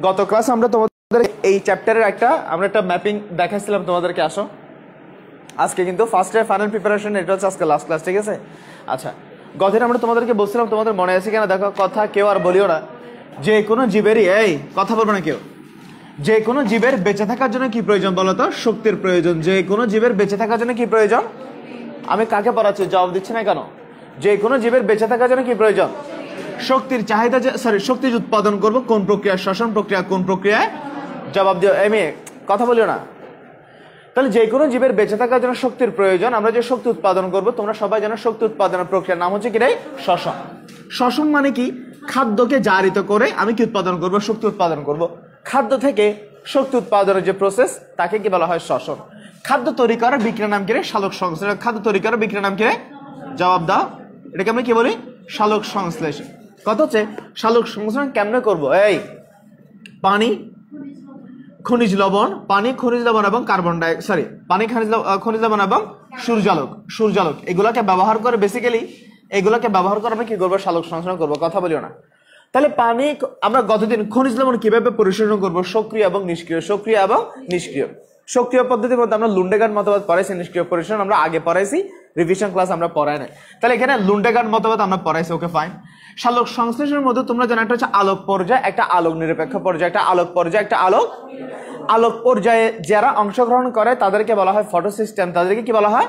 গত ক্লাস আমরা তোমাদের এই চ্যাপ্টারের একটা ম্যাপিং দেখাইছিলাম তোমাদেরকে। আসো আজকে কিন্তু ফার্স্ট ইয়ার ফাইনাল প্রিপারেশন, এটা হচ্ছে আজকে লাস্ট ক্লাস, ঠিক আছে? আচ্ছা, গতদিন আমরা তোমাদেরকে বলছিলাম, তোমাদের মনে আছে কিনা দেখো, কথা কেউ আর বলিও না, যে কোনো জীবেরই, এই কথা বলবো না কেউ, যে কোনো জীবের বেঁচে থাকার জন্য কি প্রয়োজন বলো তো? শক্তির প্রয়োজন। যে কোনো জীবের বেঁচে থাকার জন্য কি প্রয়োজন? আমি কাকে পড়াচ্ছি, জবাব দিচ্ছি না কেন? যে কোনো জীবের বেঁচে থাকার জন্য কি প্রয়োজন? শক্তির চাহিদা, শক্তি উৎপাদন করবো কোন প্রক্রিয়া? শ্বসন প্রক্রিয়া। কোন প্রক্রিয়ায়? জবাব দিও। এমএ কথা বলিও না। তাহলে যে কোনো জীবের বেঁচে থাকার জন্য শক্তির প্রয়োজন। আমরা যে শক্তি উৎপাদন করব, তোমরা সবাই জানো শক্তি উৎপাদনের প্রক্রিয়ার নাম হচ্ছে কি রে? শ্বসন। শ্বসন মানে কি? খাদ্যকে জারিত করে আমি কি উৎপাদন করব? শক্তি উৎপাদন করব। খাদ্য থেকে শক্তি উৎপাদনের যে প্রসেস, তাকে কি বলা হয়? শ্বসন। খাদ্য তৈরি করার বিক্রিয়ার নাম কি রে? সালোক সংশ্লেষণ। খাদ্য তৈরি করার বিক্রিয়ার নাম কি রে? জবাব দাও। এটাকে আমরা কি বলি? সালোক সংশ্লেষণ। কত হচ্ছে সালোক সংশ্লেষণ কেমনে করব? এই পানি, খনিজ লবণ, পানি, খনিজ লবণ এবং কার্বন ডাই পানি, খনিজ লবণ এবং সূর্যালোক এগুলাকে ব্যবহার করে, বেসিক্যালি এগুলাকে ব্যবহার করে আমি কি করবো? সালোক সংশ্লেষণ করবো। কথা বলিও না। তাহলে পানি, আমরা গতদিন খনিজ লবণ কিভাবে পরিশোধন করবো? সক্রিয় এবং নিষ্ক্রিয়। সক্রিয় এবং নিষ্ক্রিয়। সক্রিয় পদ্ধতির মধ্যে আমরা লুন্ডেগার্ড মতবাদ পড়াইছি, নিষ্ক্রিয় পরিশোধন আমরা আগে পড়াইছি, রিভিশন ক্লাস আমরা পড়াই নাই। তাহলে এখানে লুন্ডেগার্ড মতবাদ আমরা পড়াইছি, ওকে ফাইন। সালোক সংশ্লেষণের মধ্যে তোমরা জানো একটা হচ্ছে আলোক পর্যায়, একটা আলোক নিরপেক্ষ পর্যায়, একটা আলোক পর্যায়, একটা আলোক পর্যায়ে যারা অংশগ্রহণ করে তাদেরকে বলা হয় ফটোসিস্টেম। তাদেরকে কি বলা হয়?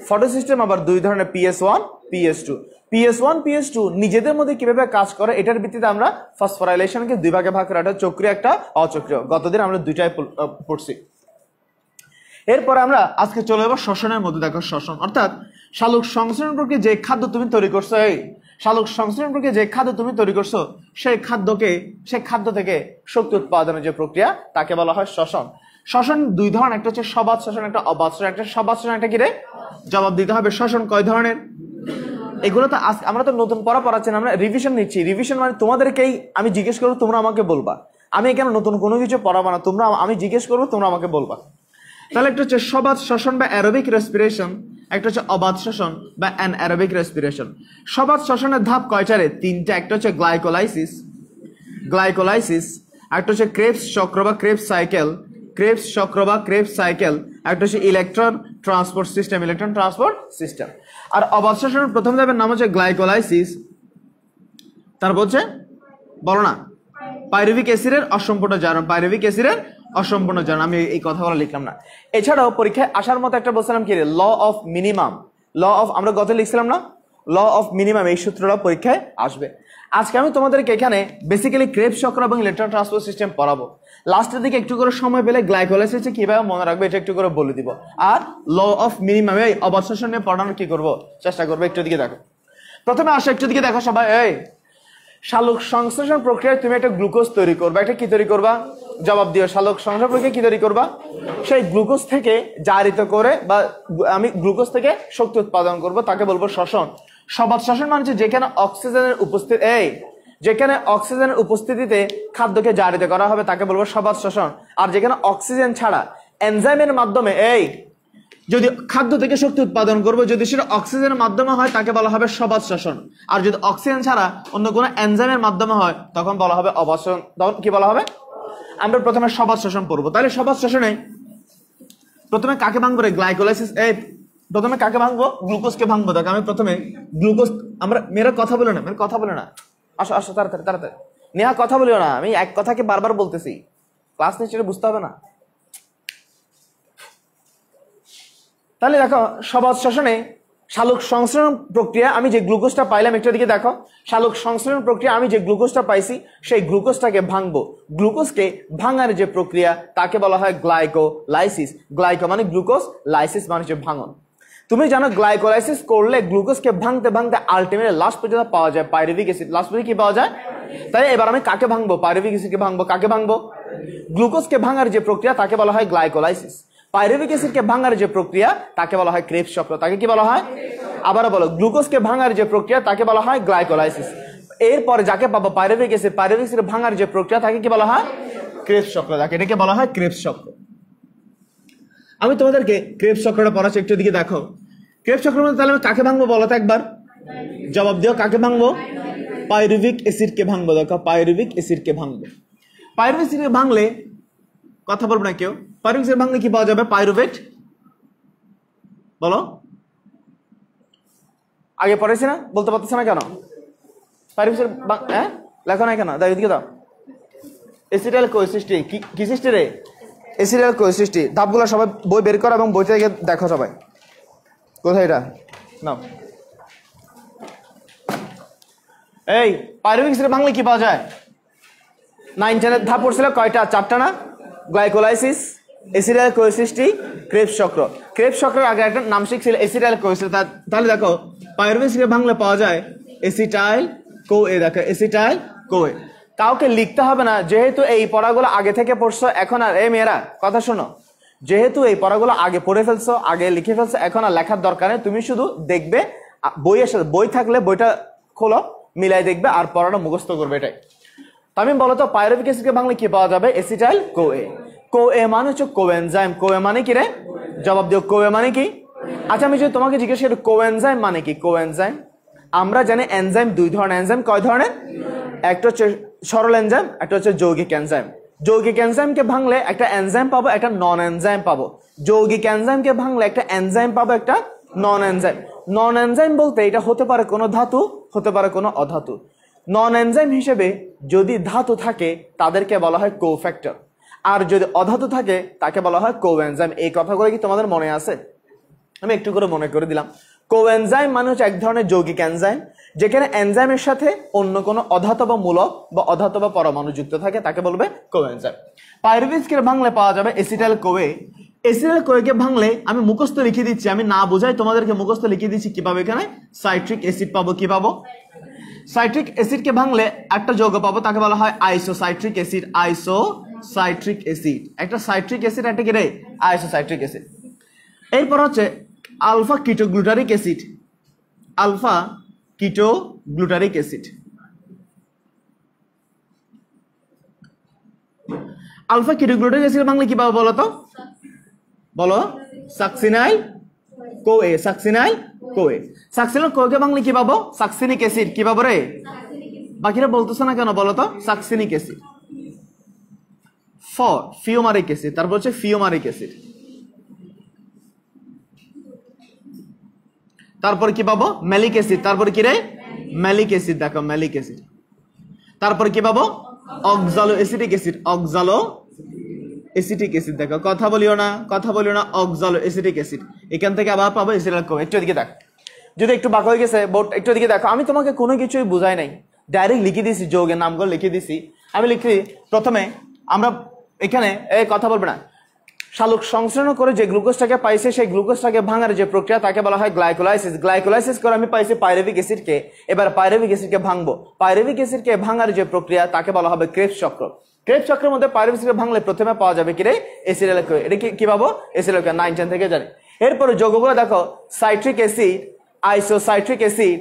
ফটোসিস্টেম। আবার দুই ধরনের, PS1, PS2। PS1, PS2 নিজেদের মধ্যে কিভাবে কাজ করে এটার ভিত্তিতে আমরা ফসফোরাইলেশনকে দুই ভাগে ভাগ করা, একটা চক্রীয়, একটা অচক্রীয়। গতদিন আমরা দুইটাই পড়ছি। এরপরে আমরা আজকে চলে যাবো শ্বসনের মধ্যে। দেখো শ্বসন অর্থাৎ সালোক সংশ্লেষণ প্রক্রিয়া যে খাদ্য তুমি তৈরি করছো, এই সালোক সংশ্লেষণ প্রক্রিয়া যে খাদ্য তুমি তৈরি করছো, সেই খাদ্য থেকে শক্তি উৎপাদনের যে প্রক্রিয়া, তাকে বলা হয় শ্বসন। শ্বসন দুই ধরনের, একটা হচ্ছে সবাত শ্বসন, একটা অবাত শ্বসন। একটা সবাত শ্বসন, একটা কি রে? জবাব দিতে হবে। শ্বসন কয় ধরনের? এগুলো তো আমরা তো নতুন পড়াচ্ছি না, আমরা রিভিশন নিচ্ছি। রিভিশন মানে তোমাদেরকেই আমি জিজ্ঞেস করবো, তোমরা আমাকে বলবা। আমি এখানে নতুন কোনো কিছু পড়াবো না, আমি জিজ্ঞেস করবো, তোমরা আমাকে বলবা। তাহলে একটা হচ্ছে সবাত শ্বসন বা অ্যারোবিক রেসপিরেশন, একটা হচ্ছে অবাত শ্বসন বা অ্যানারোবিক রেসপিরেশন। সবাত শ্বসনের ধাপ কয়টা রে? তিনটা। একটা হচ্ছে গ্লাইকোলাইসিস, একটা হচ্ছে ক্রেবস চক্র বা ক্রেবস সাইকেল, একটা হচ্ছে ইলেকট্রন ট্রান্সপোর্ট সিস্টেম। আর অবাত শ্বসনের প্রথম ধাপের নাম হচ্ছে গ্লাইকোলাইসিস। তারপর হচ্ছে বলো না, পাইরুভিক অ্যাসিডের অসম্পূর্ণ জারণ। আমি এই কথাগুলো লিখলাম না। এছাড়াও পরীক্ষায় আসার মতো একটা বলছিলাম কি রে? Law of minimum. আমরা গত লিখছিলাম না, ল অফ মিনিমাম। এই সূত্রটা পরীক্ষায় আসবে। আজকে আমি তোমাদেরকে এখানে বেসিক্যালি ক্রেবস চক্র এবং ইলেকট্রন ট্রান্সপোর্ট সিস্টেম পড়াবো। লাস্টের দিকে একটু করে সময় পেলে গ্লাইকোলাইসিস কিভাবে মনে রাখবে এটা একটু করে বলে দিব। আর ল অফ মিনিমাম, এই অবাত শ্বসন নিয়ে পড়ানোর কি করবো? চেষ্টা করবো। একটু দিকে দেখো, প্রথমে আসো, একটু দিকে দেখো সবাই। এই সালোক সংশ্লেষণ প্রক্রিয়ায় তুমি একটা গ্লুকোজ তৈরি করবা। একটা কি তৈরি করবা? জবাব দিও। সালোক সংশ্লেষণ প্রক্রিয়া কি তৈরি করবা? সেই গ্লুকোজ থেকে জারিত করে, বা আমি গ্লুকোজ থেকে শক্তি উৎপাদন করব, তাকে বলবো শ্বসন। সবাত শ্বসন মানে যেখানে অক্সিজেনের উপস্থিতিতে খাদ্যকে জারিত করা হবে, তাকে বলবো সবাত শ্বসন। আর যেখানে অক্সিজেন ছাড়া এনজাইমের মাধ্যমে, যদি খাদ্য থেকে শক্তি উৎপাদন করবো, যদি সেটা অক্সিজেনের মাধ্যমে হয়, তাকে বলা হবে সবাত শ্বসন। আর যদি অক্সিজেন ছাড়া অন্য কোনো এনজাইমের মাধ্যমে হয়, তখন বলা হবে অবাত শ্বসন। তখন কি বলা হবে? আমরা প্রথমে সবাত শ্বসন পড়বো। তাহলে সবাত শ্বসনে প্রথমে কাকে ভাঙবো রে? গ্লাইকোলাইসিস। প্রথমে কাকে ভাঙবো? গ্লুকোজকে ভাঙবো। দেখো আমি প্রথমে গ্লুকোজ, মেয়েরা কথা বলে না, আসো তাড়াতাড়ি নেহা, কথা বলিও না। আমি এক কথাকে বারবার বলতেছি, ক্লাস নিশ্চয় বুঝতে হবে না। তাহলে দেখো সবাত শ্বসনে সালোক সংশ্লেষণ প্রক্রিয়া, আমি যে গ্লুকোজটা পাইলাম, একটু দিকে দেখো। সালোক সংশ্লেষণ প্রক্রিয়া আমি যে গ্লুকোজটা পাইছি, সেই গ্লুকোজটাকে ভাঙবো। গ্লুকোজকে ভাঙার যে প্রক্রিয়া, তাকে বলা হয় গ্লাইকোলাইসিস। গ্লাইকো মানে গ্লুকোজ, লাইসিস মানে হচ্ছে ভাঙন। তুমি জানো গ্লাইকোলাইসিস করলে গ্লুকোজকে ভাঙতে আলটিমেটলি লাস্ট পর্যন্ত পাওয়া যায় পাইরুভিক অ্যাসিড। লাস্ট পর্যন্ত কি পাওয়া যায়? তাই এবার আমি কাকে ভাঙবো? পাইরুভিক অ্যাসিডকে ভাঙবো। কাকে ভাঙবো? গ্লুকোজকে ভাঙার যে প্রক্রিয়া, তাকে বলা হয় গ্লাইকোলাইসিস। পাইরুভিক অ্যাসিডকে ভাঙার যে প্রক্রিয়া, তাকে বলা হয় ক্রেবস চক্র। তাকে কি বলা হয়? আবারও বলো, গ্লুকোজকে ভাঙার যে প্রক্রিয়া, তাকে বলা হয় গ্লাইকোলাইসিস। এরপরে যাকে পাবো পাইরুভিক অ্যাসিড ভাঙার যে প্রক্রিয়া, তাকে কি বলা হয়? ক্রেবস চক্র। এটাকে বলা হয় ক্রেবস চক্র। আমি তোমাদেরকে ক্রেবস চক্রটা পড়াচ্ছি, একটু দিকে দেখো। ক্রেবস চক্রের মধ্যে তাহলে আমি কাকে ভাঙবো বলো তো একবার? জবাব দিও। কাকে ভাঙবো? পাইরুভিক অ্যাসিডকে ভাঙবো। দেখো পাইরুভিক অ্যাসিডকে ভাঙবো। পাইরুভেট এসিডকে ভাঙলে কথা বলবো না কেউ, পাইরুভেট এসিড ভাঙলে কি পাওয়া যাবে? পাইরুভেট, বলো। আগে পড়েছি না, বলতে পারতেছে না কেন? পাইরুভেট এসিড হ্যাঁ লেখো না কেন? দাও এদিকে দাও। এসিটাইল কোএসিসটি কি সৃষ্টি রে? এসিটাইল কোএসিসটি। ধাপগুলো সবাই বই বের করো এবং বই থেকে দেখো সবাই। কোথায় এটা? নাও। এই পাইরুভিক অ্যাসিড ভাঙলে কি পাওয়া যায়? 9 10 এর ধাপ পড়ছিল কয়টা? 4টা না? গ্লাইকোলাইসিস, এসিটাইল কোএসিসটি, ক্রেবস চক্র। ক্রেবস চক্রের আগে একটা নাম শিখছিল এসিটাইল কোএসিস। তাহলে দেখো পাইরুভিক অ্যাসিড ভাঙলে পাওয়া যায় এসিটাইল কোএ। দেখো এসিটাইল কোএ। কাউকে লিখতে হবে না, যেহেতু এই পড়াগুলো আগে থেকে পড়ছো, এখন আর এই মেয়েরা কথা শোনো, যেহেতু এই পড়াগুলো আগে পড়ে ফেলছো, আগে লিখে ফেলছো, এখন আর লেখার দরকার নেই। তুমি শুধু দেখবে, বইয়ের সাথে বই থাকলে বইটা খোলো, মিলাই দেখবে আর পড়াটা মুখস্থ করবে, এটাই। আমি বলো তো পাইরুভিক অ্যাসিডকে ভাঙলে কি পাওয়া যাবে? Acetyl CoA. কোএ মানে হচ্ছে কোএনজাইম। কোএ মানে কি রে? জবাব দিও, কোএ মানে কি? আচ্ছা আমি যদি তোমাকে জিজ্ঞেস করি কোএনজাইম মানে কি? কোএনজাইম আমরা জানি এনজাইম 2 ধরনের। এনজাইম কয় ধরনের? একটা হচ্ছে সরল এনজাইম, একটা হচ্ছে যৌগিক এনজাইম। যৌগিক এনজাইমকে ভাঙলে একটা এনজাইম পাবো, একটা নন এনজাইম পাবো। যৌগিক এনজাইমকে ভাঙলে একটা এনজাইম পাবো, একটা নন এনজাইম। নন এনজাইম বলতে এটা হতে পারে কোনো ধাতু, হতে পারে কোনো অধাতু। নন এনজাইম হিসেবে যদি ধাতু থাকে তাদেরকে বলা হয় কোফ্যাক্টর, আর যদি অধাতু থাকে তাকে বলা হয় কোএনজাইম। এই কথাগুলো কি তোমাদের মনে আছে? আমি একটু করে মনে করে দিলাম। কোএনজাইম মানে হচ্ছে এক ধরনের যৌগিক এনজাইম, যেখানে এনজাইমের সাথে অন্য কোনো অধাতু বা মূলক বা অধাতু বা পরমাণু যুক্ত থাকে, তাকে বলবে কোএনজাইম। পাইরুভিক অ্যাসিডকে ভাঙলে পাওয়া যাবে এসিটাইল কোএ। এসিটাইল কোএকে ভাঙলে আমি মুখস্থ লিখে দিচ্ছি, আমি না বোঝাই তোমাদেরকে মুখস্থ লিখে দিচ্ছি কিভাবে। এখানে সাইট্রিক অ্যাসিড পাবো। কি পাবো? সাইট্রিক অ্যাসিডকে ভাঙলে একটা যৌগ পাবো, তাকে বলা হয় আইসোসাইট্রিক অ্যাসিড। আইসোসাইট্রিক অ্যাসিড, একটা সাইট্রিক অ্যাসিড, একটা কি রে? Isocitric acid. এরপর হচ্ছে alpha ketoglutaric acid. Alpha ketoglutaric acid. Alpha ketoglutaric acid ভাঙলে কি পাবো বলো তো? বলো। Succinyl CoA. Succinyl CoA. Succinyl কোএকে ভাঙলে কি পাবো? Succinic acid. কি পাবো রে? বাকিরা বলতেছে না কেন বলো তো? Succinic acid. Fumaric acid. তারপর হচ্ছে ফিওমারিক অ্যাসিড। তারপর কি পাবো? Malic acid. তারপর কি রে? Malic acid. দেখো ম্যালিক অ্যাসিড। তারপর কি পাবো? অক্সালো acetic acid. Oxaloacetic acid. দেখো কথা বলিও না, কথা বলিও না। অক্সালো অ্যাসিটিক অ্যাসিড। এখান থেকে আবার পাবো এসিটাইল কোএ। একটু এদিকে দেখ, যদি একটু বাঁকা হয়ে গেছে বোর্ড, একটু এদিকে দেখো। আমি তোমাকে কোনো কিছুই বুঝাই নাই, ডাইরেক্ট লিখে দিয়েছি, যৌগের নামগুলো লিখে দিয়েছি। আমি লিখি প্রথমে আমরা এখানে এই কথা বলবে না, সালোক সংশ্লেষণ করে যে গ্লুকোজটাকে পাইছে, সেই গ্লুকোজটাকে ভাঙার যে প্রক্রিয়া তাকে বলা হয় গ্লাইকোলাইসিস। গ্লাইকোলাইসিস করে আমি পাইছি পাইরুভিক অ্যাসিডকে। এবার পাইরুভিক অ্যাসিডকে ভাঙবো। পাইরুভিক অ্যাসিডকে ভাঙার যে প্রক্রিয়া তাকে বলা হবে ক্রেবস চক্র। ক্রেবস চক্রের মধ্যে পাইরুভিক অ্যাসিড ভাঙলে প্রথমে পাওয়া যাবে কি রে? Acetyl CoA. এটা কি পাবো? Acetyl CoA. 9 10 থেকে জানি। এরপরে যৌগগুলো দেখো, citric acid, isocitric acid,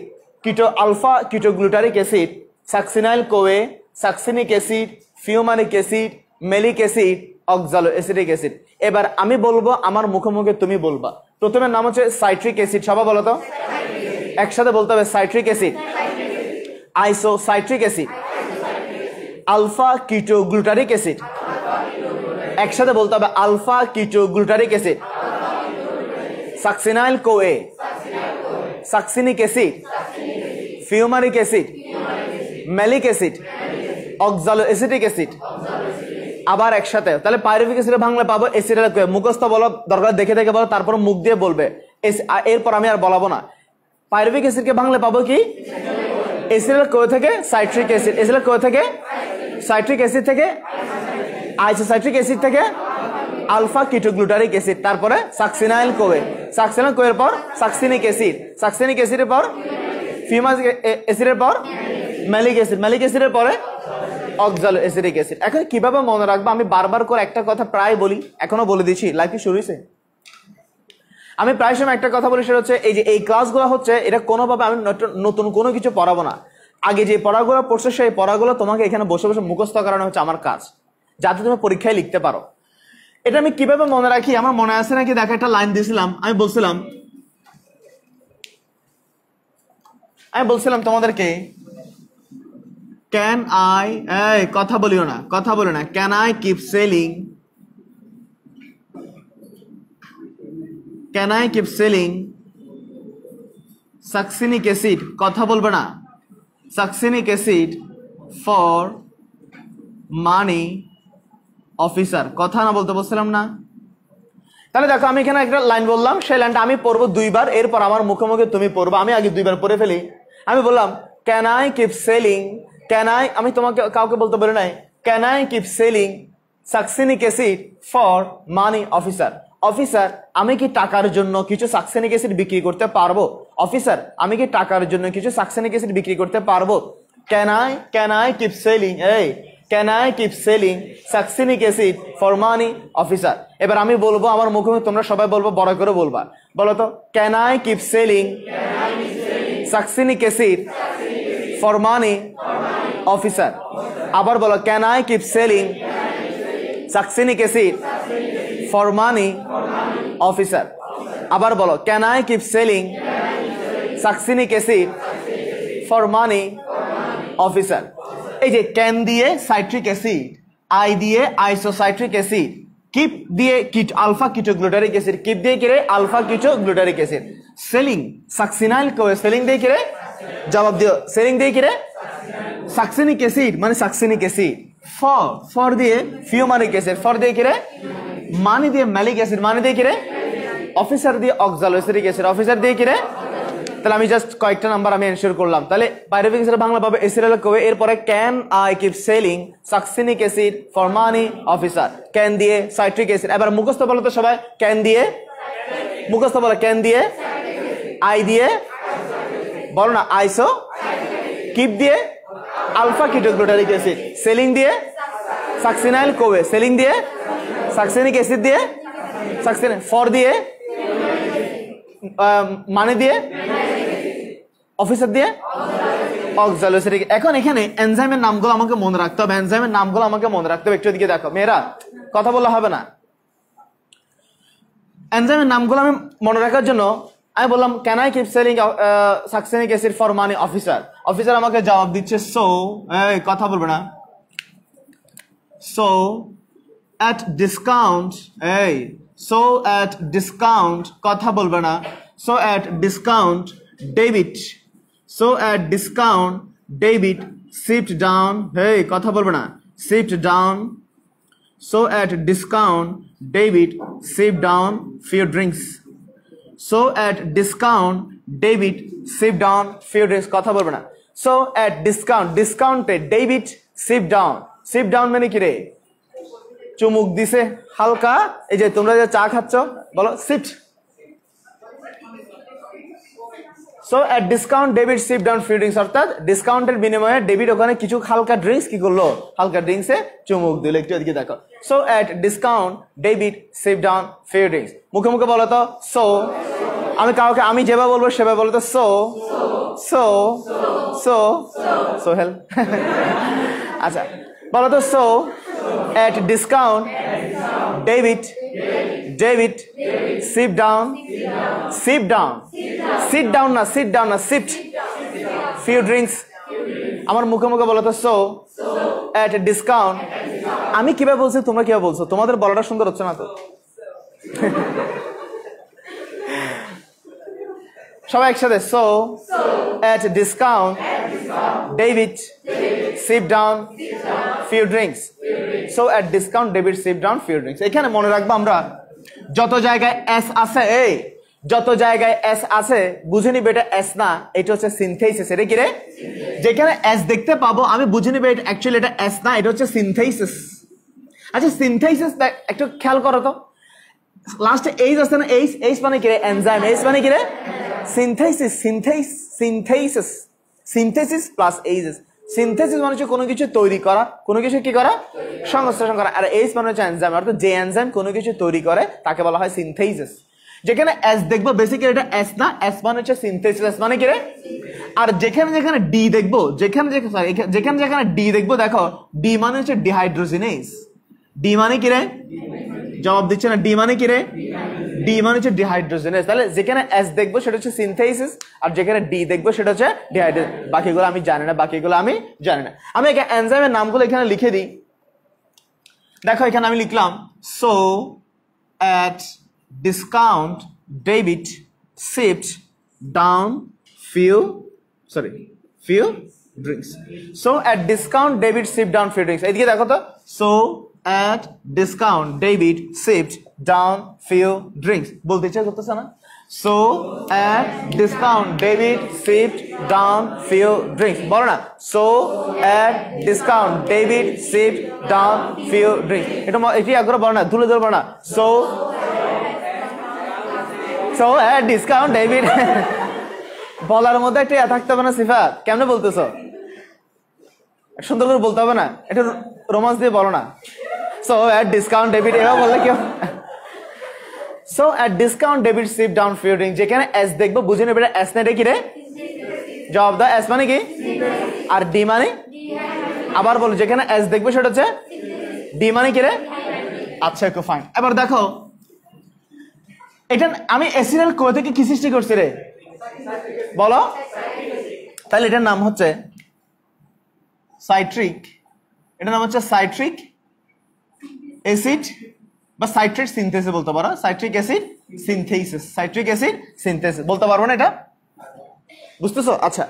alpha ketoglutaric acid, succinyl CoA, succinic acid, fumaric acid, malic acid, oxaloacetic acid. এবার আমি বলবো, আমার মুখে মুখে তুমি বলবা। প্রথমের নাম হচ্ছে সাইট্রিক অ্যাসিড। সবাই বলো তো, একসাথে বলতে হবে citric acid, isocitric acid, alpha ketoglutaric acid. একসাথে বলতে হবে alpha ketoglutaric acid, succinyl CoA, succinic acid, fumaric acid, malic acid, oxaloacetic acid. আবার একসাথে। তাহলে পাইরুভিক অ্যাসিড ভাঙলে পাবো এসিটাইল কোএ। মুখস্থ বলো, দরকার দেখে দেখে বলো, তারপর মুখ দিয়ে বলবে। এরপর আমি আর বলাবো না। পাইরুভিক অ্যাসিডকে ভাঙলে পাবো কি? এসিটাইল কোএ থেকে সাইট্রিক অ্যাসিড, এসিটাইল কোএ থেকে সাইট্রিক অ্যাসিড থেকে আইসোসাইট্রিক অ্যাসিড থেকে আলফা কিটোগ্লুটারিক অ্যাসিড, তারপরে সাকসিনাইল কোএ, সাকসিনাইল কোএর পর সাকসিনিক অ্যাসিড, সাকসিনিক অ্যাসিডের পর ফিউমারিক অ্যাসিডের পর ম্যালিক অ্যাসিড, ম্যালিক অ্যাসিডের পরে অক্সালো অ্যাসিটিক অ্যাসিড। এখন কিভাবে মনে রাখবো? আমি বারবার করে একটা কথা প্রায় বলি, এখনো বলে দিচ্ছি, লাইফ কি শুরু হয়েছে। আমি প্রায় সময় একটা কথা বলি, সেটা হচ্ছে এই যে এই ক্লাসগুলো হচ্ছে, এটা কোনোভাবে আমি নতুন কোনো কিছু পড়াবো না। আগে যে পড়াগুলো পড়ছে সেই পড়াগুলো তোমাকে এখানে বসে বসে মুখস্থ করানো হচ্ছে আমার কাজ, যাতে তুমি পরীক্ষায় লিখতে পারো। এটা আমি কিভাবে মনে রাখি? আমার মনে আছে নাকি দেখো, একটা লাইন দিয়েছিলাম, আমি বলছিলাম তোমাদেরকে ক্যান আই, এই কথা বলিও না, কথা বলিও না, can I keep selling, can I keep selling succinic acid, কথা বলবে না, succinic acid for money officer, কথা না বলতে বলছিলাম না? তাহলে দেখো আমি এখানে একটা লাইন বললাম, সেই লাইনটা আমি পড়বো দুইবার, এরপর আমার মুখে মুখে তুমি পড়বো, আমি আগে দুইবার পড়ে ফেলি। আমি বললাম can I keep selling, can I, আমি তোমাকে কাউকে বলতে বলি নাই, can I keep selling succinic acid for money officer, officer আমি কি টাকার জন্য কিছু সাকসিনিক অ্যাসিড বিক্রি করতে পারবো, অফিসার আমি কি টাকার জন্য কিছু সাকসিনিক অ্যাসিড বিক্রি করতে পারবো, ক্যান আই কিপ সেলিং, এই can I keep selling succinic acid for money officer. এবার আমি বলবো আমার মুখে, তোমরা সবাই বলবো, বড় করে বলবা, বলো তো, can I keep selling succinic acid for money officer. আবার বলো, can I keep selling succinic acid for money officer. আবার বলো, can I keep selling succinic acid for money officer. এই যে ক্যান দিয়ে সাইট্রিক অ্যাসিড, আই দিয়ে আইসোসাইট্রিক acid, keep দিয়ে alpha ketoglutaric acid, keep দিয়ে কি রে, alpha ketoglutaric acid, selling succinyl Koi, selling দিয়ে কি রে, জবাব দিও, সেলিং দিয়ে কি রে, সাকসিনিক অ্যাসিড মানে সাকসিনিক অ্যাসিড, ফর দিয়ে ফিউমারিক অ্যাসিড, ফর দিয়ে কি রে, মানি দিয়ে ম্যালিক অ্যাসিড, মানি দিয়ে কি রে, অফিসার দিয়ে অক্সালোসিরিক অ্যাসিড, অফিসার দিয়ে কি রে। তাহলে আমি জাস্ট কয়েকটা নাম্বার আমি এনশিওর করলাম। তাহলে পাইরুভিক অ্যাসিড বাংলা পাবে এসিটাইল কোয়ে, এরপরে can I keep selling succinic acid for money officer, can দিয়ে সাইট্রিক অ্যাসিড। এবার মুখস্থ বলো তো সবাই, ক্যান দিয়ে, মুখস্থ বলো, ক্যান দিয়ে, আই দিয়ে, বলো না আইসো, কিপ দিয়ে আলফা কিটোগ্লুটারিক অ্যাসিড, সেলিং দিয়ে সাকসিনাইল কোয়ে, সেলিং দিয়ে সাকসিনিক অ্যাসিড দিয়ে সাকসিনিক, ফর দিয়ে মানে দিয়ে, অফিসার দিয়ে অক্সালোসিরিক। এখন এখানে এনজাইমের নামগুলো আমাকে মনে রাখতে হবে, এনজাইমের নামগুলো আমাকে মনে রাখতে হবে। একটু দিকে দেখো মেয়েরা, কথা বলা হবে না। এনজাইমের নামগুলো আমি মনে রাখার জন্য আমি বললাম can I keep selling succinic acid for money officer, officer আমাকে জবাব দিচ্ছে সো, এই কথা বলবে না, সো at discount, এই so at discount, কথা বলবে না, so at discount debit, so at discount debit shipped down, hey কথা বলবে না, shipped down, so at discount debit shipped down few drinks, so at discount debit shipped down few drinks, কথা বলবে না, so at discount, discounted debit shipped down, shipped down মানে কি রে, চুমুক দিছে হালকা, এই যে তোমরা যে চা খাচ্ছ বলো সিট, সো এট ডিসকাউন্ট ডেবিট শিপ ডাউন ফ্রি ড্রিঙ্কস, অর্থাৎ ডিসকাউন্টের বিনিময়ে ডেবিট ওখানে কিছু হালকা ড্রিঙ্কস কি করলো, হালকা ড্রিঙ্কসে চুমুক দিল। একটু এদিকে দেখো, সো এট ডিসকাউন্ট ডেবিট শিপ ডাউন ফ্রি ড্রিঙ্কস, মুখে মুখে বলো তো সো, আমি কাউকে আমি যেভাবে বলবো সেভাবে বলো তো সো, সো সো সোহেল আচ্ছা বলো তো so at discount debit sit down sit down না sipped few drinks, আমার মুখে মুখে বলো তো সো at discount, আমি কিভাবে বলছি তোমরা কিভাবে বলছো, তোমাদের বলাটা সুন্দর হচ্ছে না তো সবাই একসাথে, so at discount David sip down few drinks, so at discount David sip down few drinks। এখানে মনে রাখবো আমরা যত জায়গায় এস আছে, এই যত জায়গায় এস আছে বুঝে নিবে এটা এস না, এটা হচ্ছে সিনথেসিস। এটা কি রে, যেখানে এস দেখতে পাবো আমি বুঝে নিবে এটা অ্যাকচুয়ালি এটা এস না, এটা হচ্ছে সিনথেসিস। আচ্ছা সিনথেসিস একটু খেয়াল করো তো, লাস্টে এইচ আছে না, এইচ মানে কি রে, এনজাইম, এইচ মানে কি রে, synthesis, synthesis plus HS, synthesis মানে হচ্ছে কোনো কিছু তৈরি করা, কোনো কিছু কি করা, সংশ্লেষণ করা, আর এইচ মানে হচ্ছে এনজাইম, অর্থাৎ যে এনজাইম কোনো কিছু তৈরি করে তাকে বলা হয় সিনথেসিস। যেখানে এস দেখবো বেসিক্যালি এটা এস না, এস মানে হচ্ছে সিনথেসিস, এস মানে কি রে, আর যেখানে যেখানে ডি দেখবো, যেখানে যেখানে ডি দেখবো, দেখো ডি মানে হচ্ছে ডিহাইড্রোজিনেজ, ডি মানে কি রে, জবাব দিচ্ছে না, ডি মানে কি রে, ডি মানে হচ্ছে ডিহাইড্রোজেনেজ। তাহলে যেখানে এস দেখবো সেটা হচ্ছে সিনথেসিস, আর যেখানে ডি দেখবো সেটা হচ্ছে ডিহাইড্রোজেন। বাকিগুলো আমি জানি না। আমি এনজাইমের নামগুলো এখানে লিখে দিই। দেখো এখানে আমি লিখলাম so at discount debit sipped down few drinks. So at discount debit sipped down few drinks. এদিকে দেখো তো, so at discount debit sipped down few drinks বলতে ইচ্ছা করতেছে না? So at discount debit sipped down few drinks বলো না, so at discount debit sipped down few drinks। এটি একবার বলো না, ধুলে বলো না, so at discount debit বলার মধ্যে একটা থাকতে হবে না সিফাত? কেমনে বলতেছো? সুন্দর করে বলতে হবে না, এটা রোমান্স দিয়ে বলো না। so at discount debit এভাবে বললে কেউ so at discount debit sip down few drinks। যেখানে এস দেখবো বুঝে নেবে এস না, এটা কি রে? জবাব দাও, এস মানে কি? আর ডি মানে? আবার বলো, যেখানে এস দেখবো সেটা হচ্ছে ডি মানে কি রে? আচ্ছা একটু ফাইন। এবার দেখো এটা আমি এসিনাল কো থেকে কি সৃষ্টি করছি রে বলো? তাহলে এটার নাম হচ্ছে সাইট্রিক, এটার নাম হচ্ছে সাইট্রিক অ্যাসিড বা সাইট্রেট সিনথেসিস বলতে পারো। সাইট্রিক অ্যাসিড সিনথেসিস বলতে পারবো না, এটা বুঝতেছো? আচ্ছা,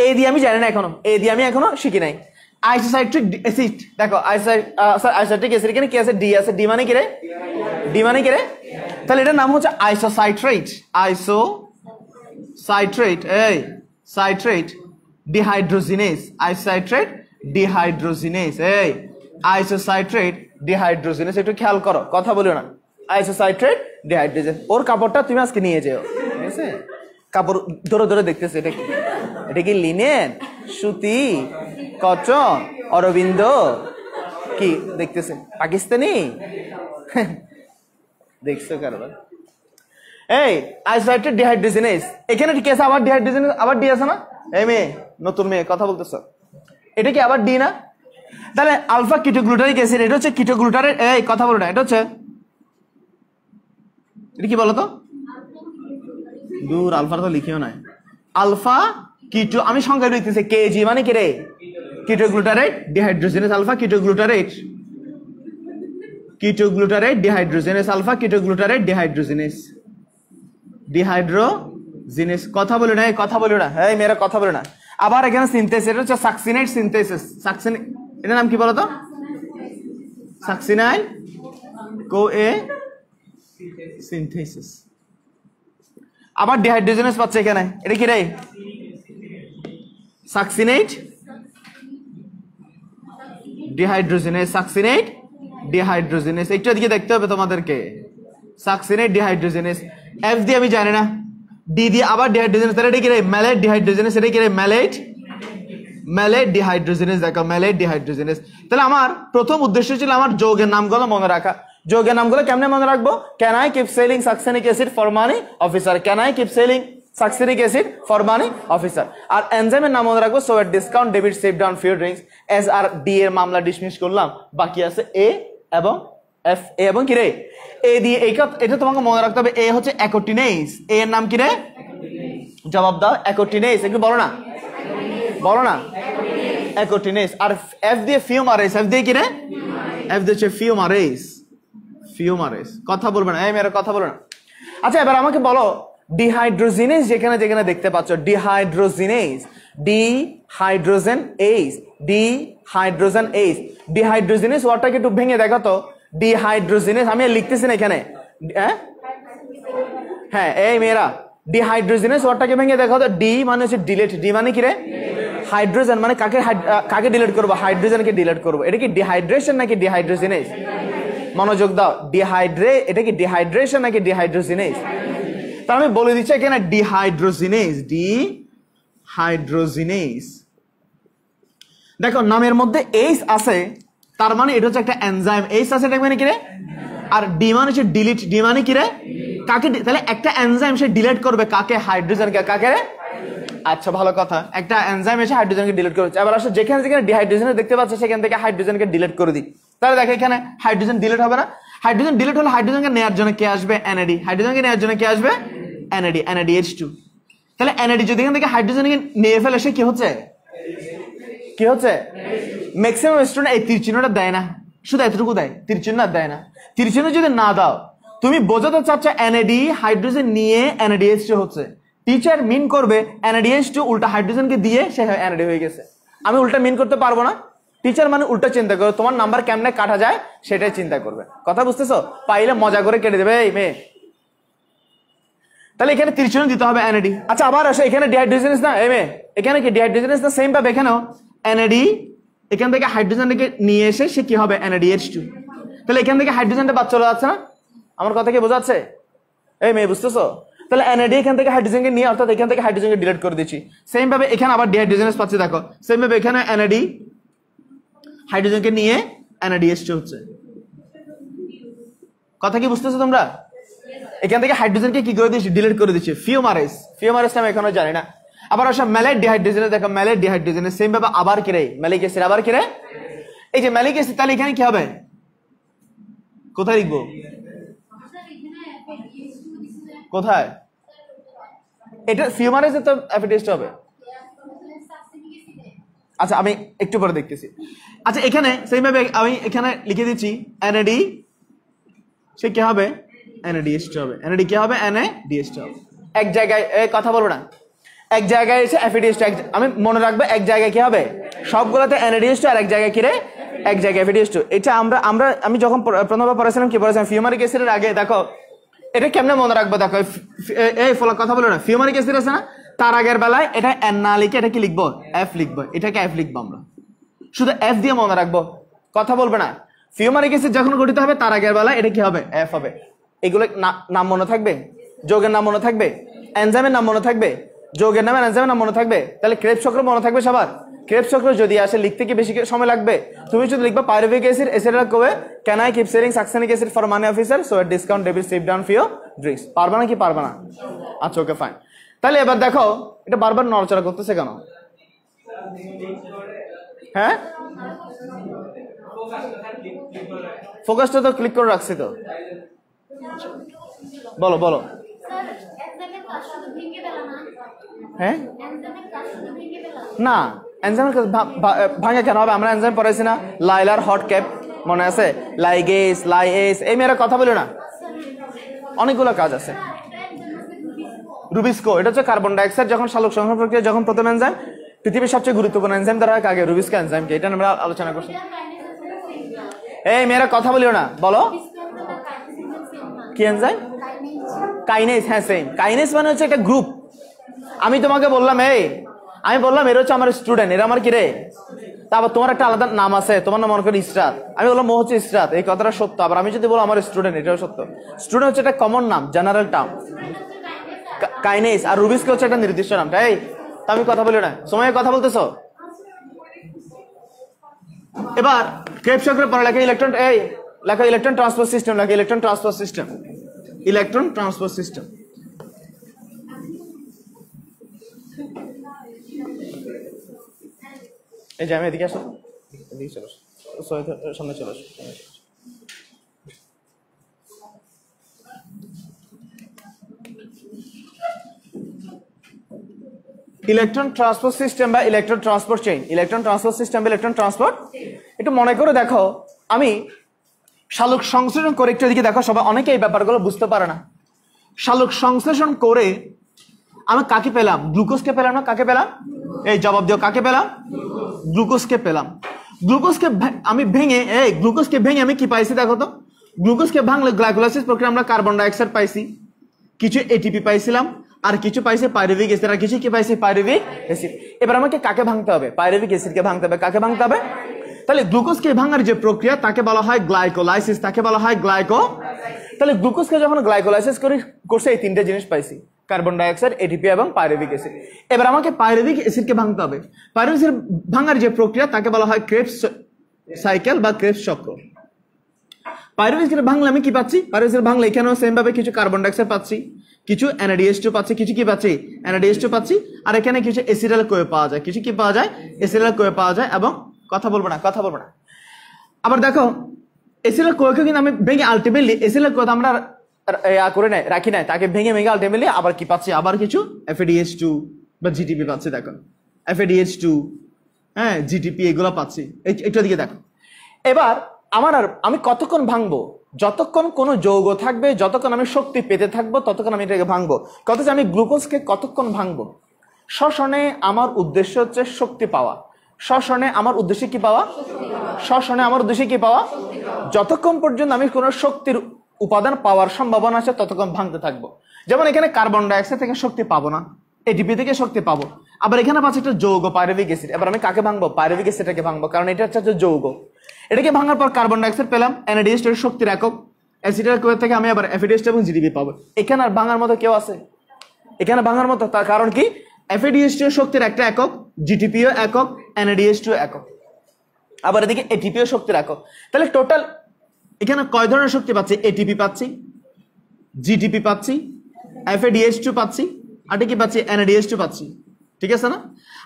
এ দিয়ে আমি জানি না এখনো, শিখি নাই। আইসোসাইট্রিক অ্যাসিড, দেখো আইসোসাইট্রিক অ্যাসিড এখানে কি আছে? ডি আছে। ডি মানে কি রে? তাহলে এটার নাম হচ্ছে আইসোসাইট্রেট ডিহাইড্রোজিনেজ। আইসোসাইট্রেট ডিহাইড্রোজিনেজ একটু খেয়াল করো, কথা বলিও না। আইসোসাইট্রেট ডিহাইড্রোজেন, ওর কাপড়টা তুমি আজকে নিয়ে যেও, ঠিক আছে? কাপড় ধরে দেখতেছে, এটা কি লিনেন, সুতি, কটন, অরবিন্দ, কি দেখতেছে? পাকিস্তানি দেখছো কারবার? এই আইসোসাইট্রেট ডিহাইড্রোজিনেজ, এখানে ঠিক আছে, আবার ডিহাইড্রোজিনেজ, আবার ডি আছে না? এই মেয়ে, নতুন মেয়ে কথা বলতেছ, এটা কি আবার ডি না? তাহলে আলফা কিটোগ্লুটারিক অ্যাসিড, এটা হচ্ছে কিটোগ্লুটারের, এই কথা বলো না, এটা হচ্ছে, এটা কি বলতো? দূর, আলফা তো লিখিও না। আলফা কিটো, আমি সংখ্যা লিখতেছি, কেজি মানে কি রে? Ketoglutarate dehydrogenase. Alpha ketoglutarate dehydrogenase, alpha ketoglutarate dehydrogenase. কথা বলো না, এই মেয়েরা কথা বলো না। আবার এখানে সিনথেসিস, এটা হচ্ছে সাকসিনাইল সিনথেসিস। এটার নাম কি বলতো? Succinyl CoA synthesis. আবার ডিহাইড্রোজিনেজ পাচ্ছে এখানে, এটা কি রে? Succinate dehydrogenase. একটু এদিকে দেখতে হবে তোমাদেরকে। সাকসিনেট ডিহাইড্রোজিনেজ, এফ দিয়ে আমি জানি না, ডি দিয়ে আবার ডিহাইড্রোজিনেজ, তাহলে এটা কি রে? Mallet dehydrogenase. এটা কি রে? Mallet dehydrogenase. দেখো ম্যালেট ডিহাইড্রোজিনেজ। তাহলে আমার প্রথম উদ্দেশ্য ছিল আমার যৌগের নামগুলো মনে রাখা। যৌগের নামগুলো কেমনে মনে রাখবো? Can I keep selling succinic acid for money officer, can I keep selling succinic acid for money officer. আর এনজাইমের নাম মনে রাখবো, so at discount debit save down few drinks. S R D এর মামলা ডিসমিস করলাম, বাকি আছে এ এবং এফ। এ এবং কি রে? এ দিয়ে এটা তোমাকে মনে রাখতে হবে, এ হচ্ছে অ্যাকোটিনেজ। এ এর নাম কি রে? জবাব দাও, অ্যাকোটিনেজ। একটু বলো না অ্যাকোটিনেজ। আর এফ দিয়ে ফিউমারেজ, এফ দিয়ে কি রে? এফ দিয়ে হচ্ছে ফিউমারেজ। কথা বলবে না, এই মেয়েরা কথা বলো না। আচ্ছা, এবার আমাকে বলো, ডিহাইড্রোজিনেজ যেখানে দেখতে পাচ্ছ, ডিহাইড্রোজিনেজ, ডিহাইড্রোজিনেজ ওয়ার্ডটাকে একটু ভেঙে দেখো তো। ডিহাইড্রোজিনেজ আমি লিখতেছি না এখানে, হ্যাঁ এই মেয়েরা, ডিহাইড্রোজিনেজ ওয়ার্ডটাকে ভেঙে দেখো তো। ডি মানে হচ্ছে ডিলেট। ডি মানে কি রে? হাইড্রোজেন। মানে কাকে ডিলেট করবো? হাইড্রোজেনকে ডিলেট করবো। এটা কি ডিহাইড্রেশন নাকি ডিহাইড্রোজিনেজ? মনোযোগ দাও, এটা কি ডিহাইড্রেশন নাকি ডিহাইড্রোজিনেজ? তাহলে আমি বলে দিচ্ছি এখানে ডিহাইড্রোজিনেজ। দেখো নামের মধ্যে এইচ আছে, তার মানে এটা হচ্ছে একটা এনজাইম। এইচ আছে, এটা মানে কি রে? আর ডি মানে হচ্ছে ডিলিট। ডি মানে কি রে? কাকে? তাহলে একটা এনজাইম সে ডিলিট করবে কাকে? হাইড্রোজেনকে। কাকে রে? আচ্ছা ভালো কথা, একটা এনজাইম এসে হাইড্রোজেনকে ডিলিট করছে। এবার আসলে যেখানে দেখতে পাচ্ছে সেখান থেকে হাইড্রোজেনকে ডিলিট করে দিই। তাহলে দেখো এখানে হাইড্রোজেন ডিলিট হবে না। হাইড্রোজেন ডিলিট হলে হাইড্রোজেনকে নেওয়ার জন্য কে আসবে? NAD। হাইড্রোজেনকে নেওয়ার জন্য কে আসবে? NAD, NADH2। তাহলে NAD যদি এখান থেকে হাইড্রোজেনকে নিয়ে ফেলে সে কি হচ্ছে? কি হচ্ছে? ম্যাক্সিমাম স্টুডেন্ট এই তীর চিহ্নটা দেয় না, শুধু এতটুকু দেয়, তীর চিহ্ন আর দেয় না। তীর চিহ্ন যদি না দাও, তুমি বোঝাতে চাচ্ছ NAD হাইড্রোজেন নিয়ে NADH2 হচ্ছে, টিচার মিন করবে NADH2 উল্টা হাইড্রোজেনকে দিয়ে সে NAD হয়ে গেছে। আমি উল্টা মিন করতে পারবো না, টিচার মানে উল্টা চিন্তা করবে, তোমার নাম্বার কেমনে কাটা যায় সেটাই চিন্তা করবে। কথা বুঝতেছো? পাইলে মজা করে কেটে দেবে এই মেয়ে। তাহলে এখানে তীর চিহ্ন দিতে হবে NAD। আচ্ছা আবার আসো, এখানে ডিহাইড্রোজেনেস না এই মেয়ে, এখানে কি ডিহাইড্রোজেনেস না? সেম ভাবে এখানেও NAD এখান থেকে হাইড্রোজেনকে নিয়ে এসে সে কি হবে? NADH2। তাহলে এখান থেকে হাইড্রোজেনটা বাদ চলে যাচ্ছে না? আমার কথা কি বোঝাচ্ছে এই মেয়ে? বুঝতেছো? তাহলে NAD এখান থেকে হাইড্রোজেনকে নিয়ে, অর্থাৎ এখান থেকে হাইড্রোজেনকে ডিলিট করে দিচ্ছি। সেম ভাবে এখানে আবার ডিহাইড্রোজেনেস পাচ্ছি, দেখো সেম ভাবে এখানে NAD হাইড্রোজেনকে নিয়ে NADH2 হচ্ছে। কথা কি বুঝতেছো তোমরা? এখান থেকে হাইড্রোজেনকে কি করে দিচ্ছি? ডিলিট করে দিচ্ছি। ফিউমারেস, ফিউমারেস আমি এখনো জানি না। আবার আসা ম্যালেট ডিহাইড্রোজেনে, দেখো ম্যালেট ডিহাইড্রোজেনে সেম ভাবে আবার কি রে? ম্যালিক অ্যাসিড, আবার কি রে? এই যে ম্যালিক অ্যাসিড, তাহলে এখানে কি হবে? কোথায় লিখবো? কোথায়? এটা ফিউমারেসে তো অ্যাফিডেস্ট হবে। আচ্ছা আমি একটু পরে দেখতেছি। আচ্ছা এখানে সেম ভাবে আমি এখানে লিখে দিচ্ছি NAD সে কি হবে? NADH2 হবে। NAD কি হবে? NADH2 হবে। এক জায়গায় কথা বলবো না, এক জায়গায় এসে অ্যাফিডেস্ট, আমি মনে রাখবো এক জায়গায় কি হবে? সবগুলোতে NADH2 আর এক জায়গায় কি রে? এক জায়গায় অ্যাফিডেস্ট। এটা আমি যখন প্রথমবার পড়াছিলাম কি পড়াছিলাম? ফিউমারিক অ্যাসিডের আগে দেখো এটা কেমনে মনে রাখবো, দেখো এই ফলো কথা বলো না, ফিউমারিক অ্যাসিড আছে না, তার আগের বেলায় এটা N না লিখে এটা কি লিখবো? F লিখবো। এটাকে F লিখবো, আমরা শুধু F দিয়ে মনে রাখবো, কথা বলবে না। ফিউমারিক অ্যাসিড যখন গঠিত হবে তার আগের বেলায় এটা কি হবে? F হবে। এগুলো নাম মনে থাকবে, যৌগের নাম মনে থাকবে, এনজাইমের নাম মনে থাকবে, যৌগের নামে এনজাইমের নাম মনে থাকবে। তাহলে ক্রেবস চক্র মনে থাকবে সবার? ক্রেবস চক্র যদি আসে লিখতে কি বেশি সময় লাগবে? তুমি যদি লিখবা pyruvic acid acetyl CoA can I keep selling succinic acid for money officer so at discount debit save down for your drinks, পারবা না কি পারবা না? আচ্ছা ওকে ফাইন। তাহলে এবার দেখো এটা বারবার নড়াচড়া করতেছে কেন? হ্যাঁ ফোকাসটা তো ক্লিক করে রাখছি তো। বলো বলো। হ্যাঁ না, এনজাইমের ভাঙে কেন হবে? আমরা এনজাইম পড়াইছি না, লাইলার হট ক্যাপ মনে আছে? লাইগেস, লাইএস, এই মেয়েরা কথা বলে না, অনেকগুলো কাজ আছে। রুবিস্কো, এটা হচ্ছে কার্বন ডাইঅক্সাইড যখন সালোক সংশ্লেষণ প্রক্রিয়া যখন প্রথম এনজাইম, পৃথিবীর সবচেয়ে গুরুত্বপূর্ণ এনজাইম দ্বারা আগে রুবিস্কো এনজাইমকে, এটা আমরা আলোচনা করছি। এই মেয়েরা কথা বলিও না, বলো কি এনজাইম? কাইনেস। হ্যাঁ সেম, কাইনেস মানে হচ্ছে একটা গ্রুপ। আমি তোমাকে বললাম আমি বললাম এরা হচ্ছে আমার স্টুডেন্ট, এরা আমার কি রে? তারপর তোমার একটা আলাদা নাম আছে, তোমার নাম মনে করি ইসরাত, আমি বললাম ও হচ্ছে ইসরাত, এই কথাটা সত্য। আবার আমি যদি বলো আমার স্টুডেন্ট, এটাও সত্য। স্টুডেন্ট হচ্ছে একটা কমন নাম, জেনারেল টার্ম। কাইনেস আর রুবিস্কো হচ্ছে একটা নির্দিষ্ট নাম। তাই তো আমি কথা বলি না, সময় কথা বলতেছো। এবার ক্রেবস চক্রের পরে লেখা ইলেকট্রন, লেখা ইলেকট্রন ট্রান্সপোর্ট সিস্টেম, লেখা electron transport system, electron transport system. এই যে আমি এদিকে আসো, এদিকে চলো, সামনে চলো। ইলেকট্রন ট্রান্সপোর্ট সিস্টেম বা electron transport chain, electron transport system বা ইলেকট্রন ট্রান্সপোর্ট। একটু মনে করে দেখো, আমি সালোক সংশ্লেষণ করে একটু এদিকে দেখো, সবাই অনেকে এই ব্যাপারগুলো বুঝতে পারে না। সালোক সংশ্লেষণ করে আমি কাকে পেলাম? গ্লুকোজকে পেলাম না? কাকে পেলাম? এই জবাব দিও, কাকে পেলাম? গ্লুকোজকে পেলাম। গ্লুকোজকে আমি ভেঙে, গ্লুকোজকে ভেঙে আমি কি পাইছি দেখো তো। গ্লুকোজকে ভাঙলে গ্লাইকোলাইসিস প্রক্রিয়া আমরা কার্বন ডাইঅক্সাইড পাইছি, কিছু এটিপি পাইছিলাম, আর কিছু পাইছে পাইরুভিক অ্যাসিড, আর কিছু কি পাইছে? Pyruvic acid. এবার আমাকে কাকে ভাঙতে হবে? পাইরুভিক অ্যাসিডকে ভাঙতে হবে। কাকে ভাঙতে হবে? তাহলে গ্লুকোজকে ভাঙার যে প্রক্রিয়া তাকে বলা হয় গ্লাইকোলাইসিস, তাকে বলা হয় গ্লাইকো। তাহলে গ্লুকোজকে যখন গ্লাইকোলাইসিস করছে এই তিনটে জিনিস পাইছি, কার্বন ডাইঅক্সাইড, এটিপি এবং পাইরুভিক অ্যাসিড। এবার আমাকে পাইরুভিক অ্যাসিডকে ভাঙতে হবে। পাইরুভিক অ্যাসিড ভাঙার যে প্রক্রিয়া তাকে বলা হয় ক্রেবস সাইকেল বা ক্রেবস চক্র। পাইরুভিক অ্যাসিড ভাঙলে আমি কি পাচ্ছি? পাইরুভিক অ্যাসিড ভাঙলে এখানেও সেম ভাবে কিছু কার্বন ডাইঅক্সাইড পাচ্ছি, কিছু NADH2 পাচ্ছি, কিছু কি পাচ্ছি? NADH2 পাচ্ছি, আর এখানে কিছু এসিটাইল কোয়ে পাওয়া যায়, কিছু কি পাওয়া যায়? এসিটাইল কোয়ে পাওয়া যায়। এবং কথা বলবো না, কথা বলবো না। আবার দেখো এসিলের কোকে কিন্তু আমি ভেঙে আলটিমেটলি এসিলের কোথা আমরা করে নাই রাখি নাই, তাকে ভেঙে ভেঙে আলটিমেটলি আবার কি পাচ্ছি, আবার কিছু FADH2 বা GTP পাচ্ছি। দেখো FADH2, হ্যাঁ GTP এগুলো পাচ্ছি। একটু দিকে দেখো। এবার আমি কতক্ষণ ভাঙবো, যতক্ষণ কোনো যৌগ থাকবে, যতক্ষণ আমি শক্তি পেতে থাকবো ততক্ষণ আমি এটাকে ভাঙবো। অথচ আমি গ্লুকোজকে কতক্ষণ ভাঙবো? শ্বসনে আমার উদ্দেশ্য হচ্ছে শক্তি পাওয়া। শ্বসনে আমার উদ্দেশ্য কি পাওয়া? শ্বসনে আমার উদ্দেশ্য কি পাওয়া? যতক্ষণ পর্যন্ত আমি কোনো শক্তির উপাদান পাওয়ার সম্ভাবনা আছে ততক্ষণ ভাঙতে থাকবো। যেমন এখানে কার্বন ডাইঅক্সাইড থেকে শক্তি পাবো না, ATP থেকে শক্তি পাবো। আবার এখানে পাচ্ছি একটা যৌগ পাইরুভিক অ্যাসিড। এবার আমি কাকে ভাঙবো? পাইরুভিক অ্যাসিডটাকে ভাঙবো, কারণ এটা হচ্ছে যৌগ। এটাকে ভাঙার পর কার্বন ডাইঅক্সাইড পেলাম, NADH এর শক্তির একক। অ্যাসিডের থেকে আমি আবার FADH এবং GTP পাবো। এখানে আর ভাঙার মতো কেউ আছে? এখানে ভাঙার মতো, তার কারণ কি? FADH শক্তির একটা একক, GTP ও একক, NADH একক, আবার এদিকে ATP ও শক্তির একক। তাহলে টোটাল এখানে কয় ধরনের শক্তি পাচ্ছি? ATP পাচ্ছি, GTP পাচ্ছি, FADH পাচ্ছি, আর কি পাচ্ছি? NADH পাচ্ছি। ঠিক আছে না?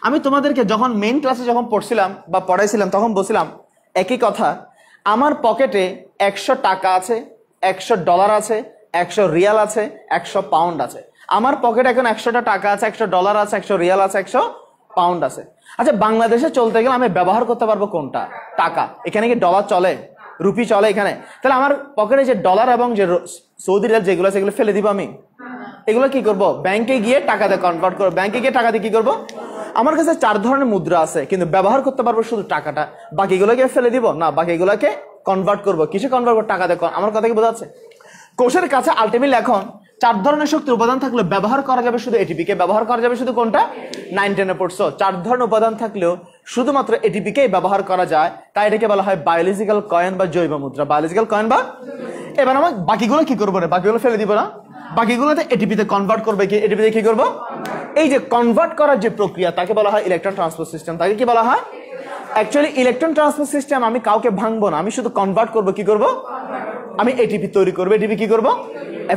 আমি তোমাদেরকে যখন মেইন ক্লাসে যখন পড়ছিলাম বা পড়াইছিলাম তখন বলছিলাম একই কথা। আমার পকেটে 100 টাকা আছে, $100 আছে, 100 রিয়াল আছে, 100 পাউন্ড আছে। আমার পকেটে এখন 100টা টাকা আছে, $100 আছে, 100 রিয়াল আছে, 100 পাউন্ড আছে। আচ্ছা, বাংলাদেশে চলতে গেলে আমি ব্যবহার করতে পারবো কোনটা? টাকা। এখানে কি ডলার চলে, রুপি চলে এখানে? তাহলে আমার পকেটে যে ডলার এবং যে সৌদি রিয়াল যেগুলো আছে এগুলো ফেলে দিব আমি? এগুলো কি করব? ব্যাংকে গিয়ে টাকাতে কনভার্ট করবো। ব্যাংকে গিয়ে টাকা দিয়ে কি করবো? আমার কাছে 4 ধরনের মুদ্রা আছে, কিন্তু ব্যবহার করতে পারবো শুধু টাকাটা। বাকিগুলোকে ফেলে দিব না, বাকিগুলোকে কনভার্ট করবো। কিসে কনভার্ট করবো? টাকাতে। আমার কথা কি বোঝা যাচ্ছে? কোষের কাছে আলটিমেটলি এখন 4 ধরনের শক্তির উপাদান থাকলে ব্যবহার করা যাবে শুধু ATP কে। ব্যবহার করা যাবে শুধু কোনটা? 9-10 পড়ছো। 4 ধরনের উপাদান থাকলেও শুধুমাত্র ATP কেই ব্যবহার করা যায়, তাই এটাকে বলা হয় বায়োলজিক্যাল কয়েন বা জৈব মুদ্রা। বায়োলজিক্যাল কয়েন বা। এবার আমার বাকিগুলো কি করবো রে? বাকিগুলো ফেলে দিব না, বাকিগুলোতে ATP তে কনভার্ট করবে। কি ATP তে কি করবো? এই যে কনভার্ট করার যে প্রক্রিয়া তাকে বলা হয় ইলেকট্রন ট্রান্সপোর্ট সিস্টেম। তাকে কি বলা হয়? অ্যাকচুয়ালি ইলেকট্রন ট্রান্সপোর্ট সিস্টেম আমি কাউকে ভাঙবো না, আমি শুধু কনভার্ট করবো। কি করবো? আমি ATP তৈরি করবো। ATP কি করবো?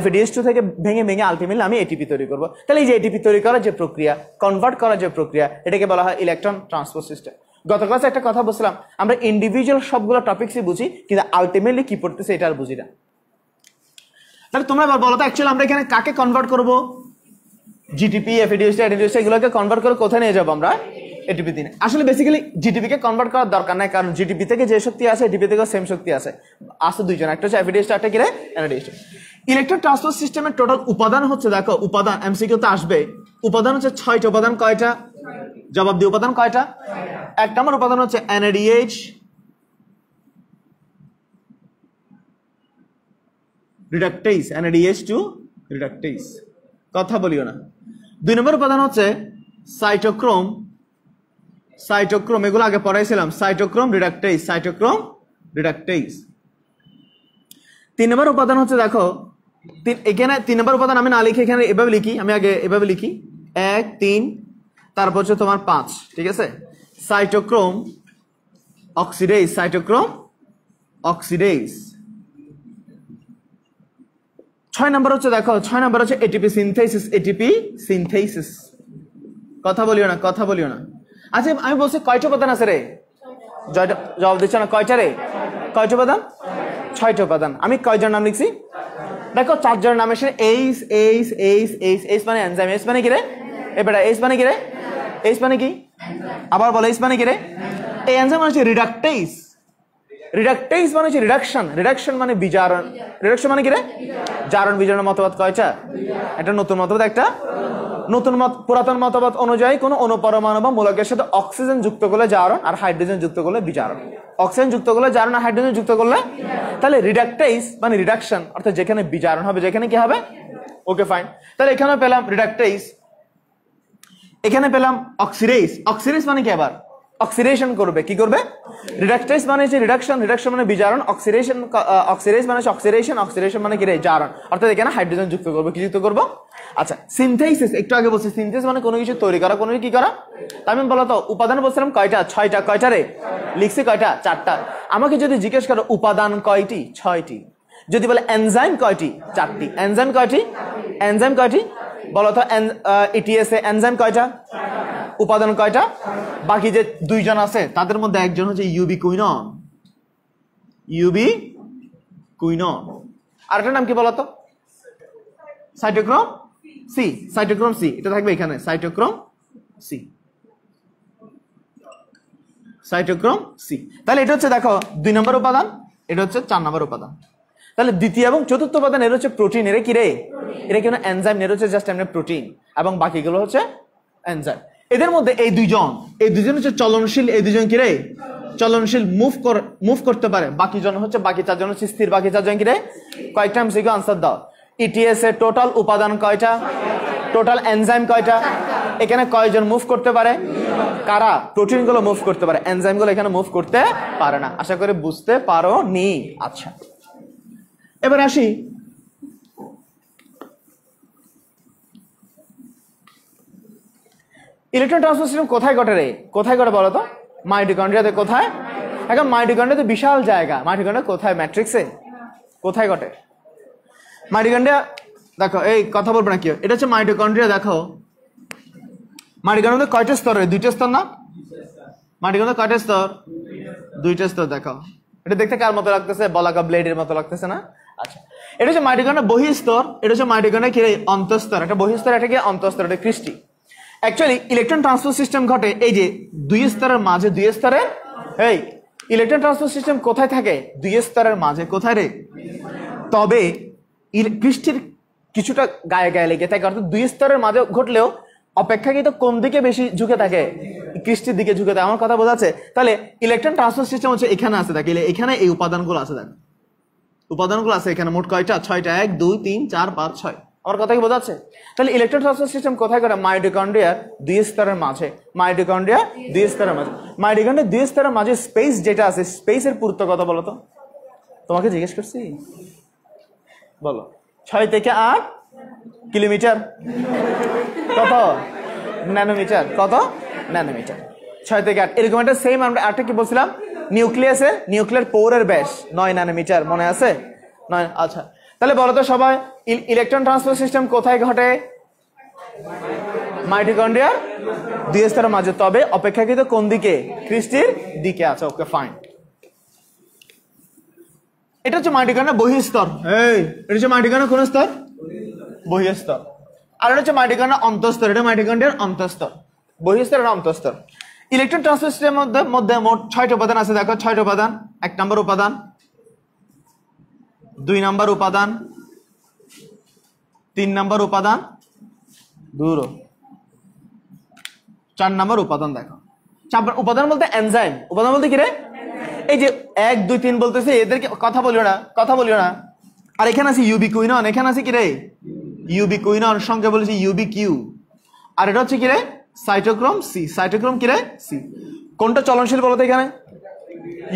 FADH2 থেকে ভেঙে ভেঙে আলটিমেটলি আমি ATP তৈরি করবো। তাহলে এই যে ATP তৈরি করার যে প্রক্রিয়া, কনভার্ট করার যে প্রক্রিয়া, এটাকে বলা হয় ইলেকট্রন ট্রান্সপোর্ট সিস্টেম। গত ক্লাসে একটা কথা বলছিলাম, আমরা ইন্ডিভিজুয়াল সবগুলো টপিকসই বুঝি, কিন্তু আলটিমেটলি কি পড়তেছে এটা আর বুঝি না। তাহলে তোমরা এবার বলো তো, অ্যাকচুয়ালি আমরা এখানে কাকে কনভার্ট করবো? GTP, FADH, NADH এগুলোকে কনভার্ট করে কোথায় নিয়ে যাবো আমরা? ATP দিনে। আসলে বেসিক্যালি GTP কে কনভার্ট করার দরকার নাই, কারণ GTP থেকে যে শক্তি আছে ATP থেকেও সেম শক্তি আছে। দুইজন, একটা হচ্ছে FADH, একটা কি রে? NADH। ইলেকট্রন ট্রান্সপোর্ট সিস্টেমের টোটাল উপাদান হচ্ছে, দেখো উপাদান MCQ তে আসবে, উপাদান হচ্ছে 6টা। উপাদান কয়টা? জবাব দিয়ে, উপাদান কয়টা? 1 নম্বর উপাদান হচ্ছে NADH, রিডাকটেজ, NADH2 রিডাকটেজ, কথা বলিও না। 2 নম্বর উপাদান হচ্ছে সাইটোক্রোম, সাইটোক্রোম এগুলো আগে পড়াইছিলাম, সাইটোক্রোম রিডাকটেজ, সাইটোক্রোম রিডাকটেজ। 3 নম্বর উপাদান হচ্ছে, দেখো এখানে 3 নম্বর উপাদান আমি না লিখে এখানে এভাবে লিখি, আমি আগে এভাবে লিখি 1, 3, তারপর হচ্ছে তোমার 5। ঠিক আছে? Cytochrome oxidase, cytochrome oxidase. 6 নম্বর হচ্ছে, দেখো 6 নম্বর হচ্ছে ATP সিনথেসিস, ATP সিনথেসিস, কথা বলিও না, কথা বলিও না। আচ্ছা, আমি বলছি কয়টা উপাদান আছে রে? জবাব দিচ্ছ না। কয়টা রে? কয়টা উপাদান? 6টা উপাদান। আমি কয়জন নাম লিখছি? দেখো 4 জনের নাম এসে H, H, H, H. H মানে এনজাইম। এইচ মানে কি রে? এবারে এইচ মানে কি রে? এইচ মানে কি? আবার বলো, এইচ মানে কি রে? এই এনজাইম মানে হচ্ছে রিডাকটেজ। রিডাকটেজ মানে হচ্ছে রিডাকশন। রিডাকশন মানে বিজারণ। রিডাকশন মানে কি রে? জারণ বিজারণের মতবাদ কয়টা? একটা নতুন মতবাদ, একটা নতুন মত। পুরাতন মতবাদ অনুযায়ী কোন অনুপরমাণু বা মূলকের সাথে অক্সিজেন যুক্ত করলে জারণ, আর হাইড্রোজেন যুক্ত করলে বিজারণ। অক্সিজেন যুক্ত করলে জারণ, আর হাইড্রোজেন যুক্ত করলে। তাহলে রিডাকটেজ মানে রিডাকশন, অর্থাৎ যেখানে বিজারণ হবে, যেখানে কি হবে? Okay fine. তাহলে এখানে পেলাম রিডাকটেজ, এখানে পেলাম অক্সিডেজ। অক্সিডেজ মানে কি? আবার অক্সিডেশন করবে। কি করবে? রিডাকটেজ মানে হচ্ছে রিডাকশন, রিডাকশন মানে বিজারণ। অক্সিডেশন, অক্সিডেজ মানে হচ্ছে অক্সিডেশন, অক্সিডেশন মানে কি রে? জারণ। অর্থাৎ এখানে হাইড্রোজেন যুক্ত করবো। কি যুক্ত করবো? আচ্ছা, সিনথেসিস একটু আগে বলছি। সিনথেসিস মানে কোনো কিছু তৈরি করা, কোনো কি করা। আমি বলো তো উপাদান বলছিলাম কয়টা? 6টা। কয়টা রে? লিখছি কয়টা? 4টা। আমাকে যদি জিজ্ঞেস করো উপাদান কয়টি? 6টি। যদি বলে এনজাইম কয়টি? 4টি। এনজাইম কয়টি? এনজাইম কয়টি বলো তো? ETS এ এনজাইম কয়টা? উপাদান কয়টা? বাকি যে 2 জন আছে তাদের মধ্যে একজন হচ্ছে ইউবিকুইনন। ইউবিকুইনন কুইনন। আরেকটার নাম কি বলতো? Cytochrome C. সাইটোক্রোম সি, এটা থাকবে এখানে, সাইটোক্রোম সি, সাইটোক্রোম সি। তাহলে এটা হচ্ছে দেখো 2 নম্বর উপাদান, এটা হচ্ছে 4 নম্বর উপাদান। তাহলে দ্বিতীয় এবং চতুর্থ উপাদান এর হচ্ছে প্রোটিন, এর কি রে? এর কি এনজাইম, এর হচ্ছে জাস্ট এমনি প্রোটিন, এবং বাকিগুলো হচ্ছে এনজাইম। এদের মধ্যে এই দুইজন হচ্ছে চলনশীল, এই দুজন কি রে? চলনশীল, মুভ করতে পারে। বাকি 4জন হচ্ছে স্থির। বাকি 4জন কি রে? কয়েকটা এমসিকিউ আনসার দাও। ইটিএস এর টোটাল উপাদান কয়টা? টোটাল এনজাইম কয়টা? এখানে কয়জন মুভ করতে পারে? কারা? প্রোটিন গুলো মুভ করতে পারে, এনজাইম গুলো এখানে মুভ করতে পারে না। আশা করি বুঝতে পারো নি। আচ্ছা, এবার আসি ইলেকট্রন ট্রান্সফার সিস্টেম কোথায় ঘটে রে? কোথায় ঘটে বলো তো? মাইটোকন্ড্রিয়াতে। কোথায়? এখন মাইটোকন্ড্রিয়াতে বিশাল জায়গা। মাইটোকন্ড্রিয়া কোথায়? ম্যাট্রিক্সে। কোথায় ঘটে মাইটোকন্ড্রিয়া? দেখো, এই কথা বলবো না কি, এটা হচ্ছে মাইটোকন্ড্রিয়া। দেখো মাইটোকন্ড্রিয়াতে কয়টা স্তর? 2টা স্তর না? মাইটোকন্ড্রিয়া কয়টা স্তর? 2টা স্তর। দেখো এটা দেখতে কার মতো লাগতেছে? বলাকা ব্লেডের মতো লাগতেছে না? আচ্ছা, এটা হচ্ছে মাইটোকন্ড্রিয়া বহিঃস্তর, এটা হচ্ছে মাইটোকন্ড্রিয়া কি অন্তঃস্তর। এটা বহিঃস্তর, এটা কি অন্তঃস্তর, এটা ক্রিস্টি। অ্যাকচুয়ালি ইলেকট্রন ট্রান্সফার সিস্টেম ঘটে এই যে 2 স্তরের মাঝে, 2 স্তরে। এই ইলেকট্রন ট্রান্সফার সিস্টেম কোথায় থাকে? 2 স্তরের মাঝে। কোথায় রে? তবে ক্রিস্টির কিছুটা গায়ে গায়ে লেগে থাকে, অর্থাৎ 2 স্তরের মাঝে ঘটলেও অপেক্ষাকৃত কোন দিকে বেশি ঝুঁকে থাকে? ক্রিস্টির দিকে ঝুঁকে থাকে। আমার কথা বোঝাচ্ছে? তাহলে ইলেকট্রন ট্রান্সফার সিস্টেম হচ্ছে এখানে আছে। দেখো এখানে এই উপাদানগুলো আছে। দেখো উপাদানগুলো আছে এখানে মোট কয়টা? 6টা। 1 2 3 4 5 6। আমার কথা কি বোঝাচ্ছে? তাহলে ইলেকট্রন ট্রান্সফার সিস্টেম কোথায় করে? মাইটোকন্ড্রিয়ার 2 স্তরের মাঝে। মাইটোকন্ড্রিয়া 2 স্তরের মাঝে। মাইটোকন্ড্রিয়া 2 স্তরের মাঝে স্পেস যেটা আছে, স্পেসের পুরুত্ব কত বলো তো? তোমাকে জিজ্ঞেস করছি, বলো। 6 থেকে 8 কিলোমিটার। কত? ন্যানোমিটার। কত? ন্যানোমিটার। 6 থেকে 8 এরকম একটা সেম। আমরা আরেকটা কি বলছিলাম? নিউক্লিয়ার পোরের ব্যাস 9 ন্যানোমিটার, মনে আছে? 9। আচ্ছা, তাহলে বলো তো সবাই, ইলেকট্রন ট্রান্সফার সিস্টেম কোথায় ঘটে? মাইটোকন্ড্রিয়ার 2 স্তরের মাঝে, তবে অপেক্ষাকৃত কোন দিকে? ক্রিস্টির দিকে আছে। ওকে, ফাইন। এটা হচ্ছে মাইটোকন্ড্রিয়ার বহিঃস্তর। এই এটা হচ্ছে মাইটোকন্ড্রিয়ার কোন স্তর? বহিঃস্তর। আর এটা হচ্ছে মাইটোকন্ড্রিয়ার অন্তঃস্তর। এটা মাইটোকন্ড্রিয়ার অন্তঃস্তর। বহিঃস্তর আর অন্তঃস্তর। ইলেকট্রন ট্রান্সফার সিস্টেমের মধ্যে মোট 6টা উপাদান আছে। দেখো 6টা উপাদান। 1 নম্বর উপাদান, 2 নম্বর উপাদান, 3 নম্বর উপাদান, 4 নম্বর উপাদান। দেখো উপাদান বলতে এনজাইম। উপাদান বলতে কি রে? এই যে 1 2 3 বলতেছে, এদেরকে কথা বলিও না। আর এখানে আছে ইউবিকুইনন। এখানে আছে কি রে? ইউবিকুইনন, সংখ্যা বলেছি ইউবিকিউ। আর এটা হচ্ছে কি রে? Cytochrome C. সাইটোক্রোম কি রে? সি। কোনটা চলনশীল বলতো এখানে?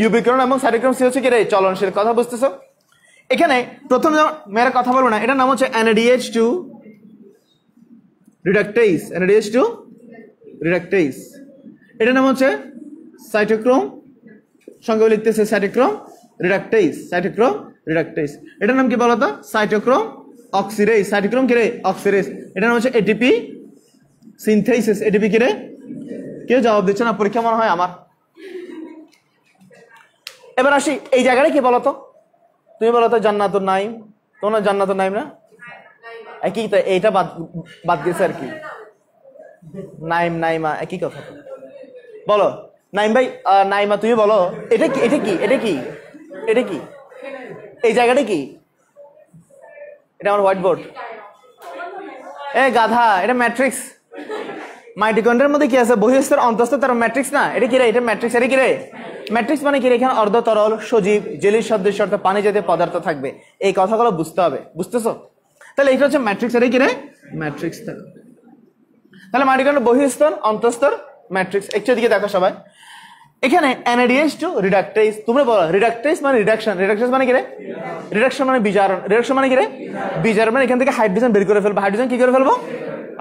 ইউবিকুইনন এবং সাইটোক্রোম সি হচ্ছে কি রে? চলনশীল। কথা বুঝতেছো? এখানে প্রথম মেয়েরা কথা বলবো না, এটার নাম হচ্ছে NADH2 রিডাকটেজ। NADH2 রিডাকটেজ। এটার নাম হচ্ছে সাইটোক্রোম, সংখ্যা লিখতেছে সাইটোক্রোম রিডাকটেজ। সাইটোক্রোম রিডাকটেজ। এটার নাম কি বলতো? Cytochrome oxidase. সাইটোক্রোম কি রে? অক্সিডেজ। এটার নাম হচ্ছে ATP সিনথেসিস। ATP কি রে? কেউ জবাব দিচ্ছে না, পরীক্ষা মনে হয় আমার। এবার আসি এই জায়গাটা কি বলতো? তুমি বলো তো জান্নাতুন নাইম। তোমার জান্নাতুন নাইম না? একই তো, এইটা বাদ দিয়েছে আর কি। নাইম নাইমা একই কথা। বলো নাইম ভাই, নাইমা তুমি বলো, এটা কি? এটা কি? এটা কি? এটা কি? এই জায়গাটা কি? এটা আমার হোয়াইট বোর্ড। এ গাধা, এটা ম্যাট্রিক্স। মাইটোকন্ড্রিয়ার মধ্যে কি আছে? বহিঃস্তর, অন্তঃস্তর, তার ম্যাট্রিক্স না? এটা কি রে? এটা ম্যাট্রিক্স। এটা কি রে? ম্যাট্রিক্স মানে কি? এখানে অর্ধ তরল, সজীব, জেলির সদৃশ অর্থাৎ পানি জাতীয় পদার্থ থাকবে। এই কথাগুলো বুঝতে হবে। বুঝতেছো? তাহলে এটা হচ্ছে ম্যাট্রিক্স। এটা কি রে? ম্যাট্রিক্স। তাহলে মাইটোকন্ড্রিয়ার বহিঃস্তর, অন্তঃস্তর, ম্যাট্রিক্স। একটু দিকে দেখো সবাই। এখানে NADH2 রিডাকটেজ। তোমরা বলো রিডাকটেজ মানে রিডাকশন। রিডাকটেজ মানে কি রে? রিডাকশন মানে বিজারণ। রিডাকশন মানে কি রে? বিজারণ মানে এখান থেকে হাইড্রোজেন বের করে ফেলবো। হাইড্রোজেন কি করে ফেলবো?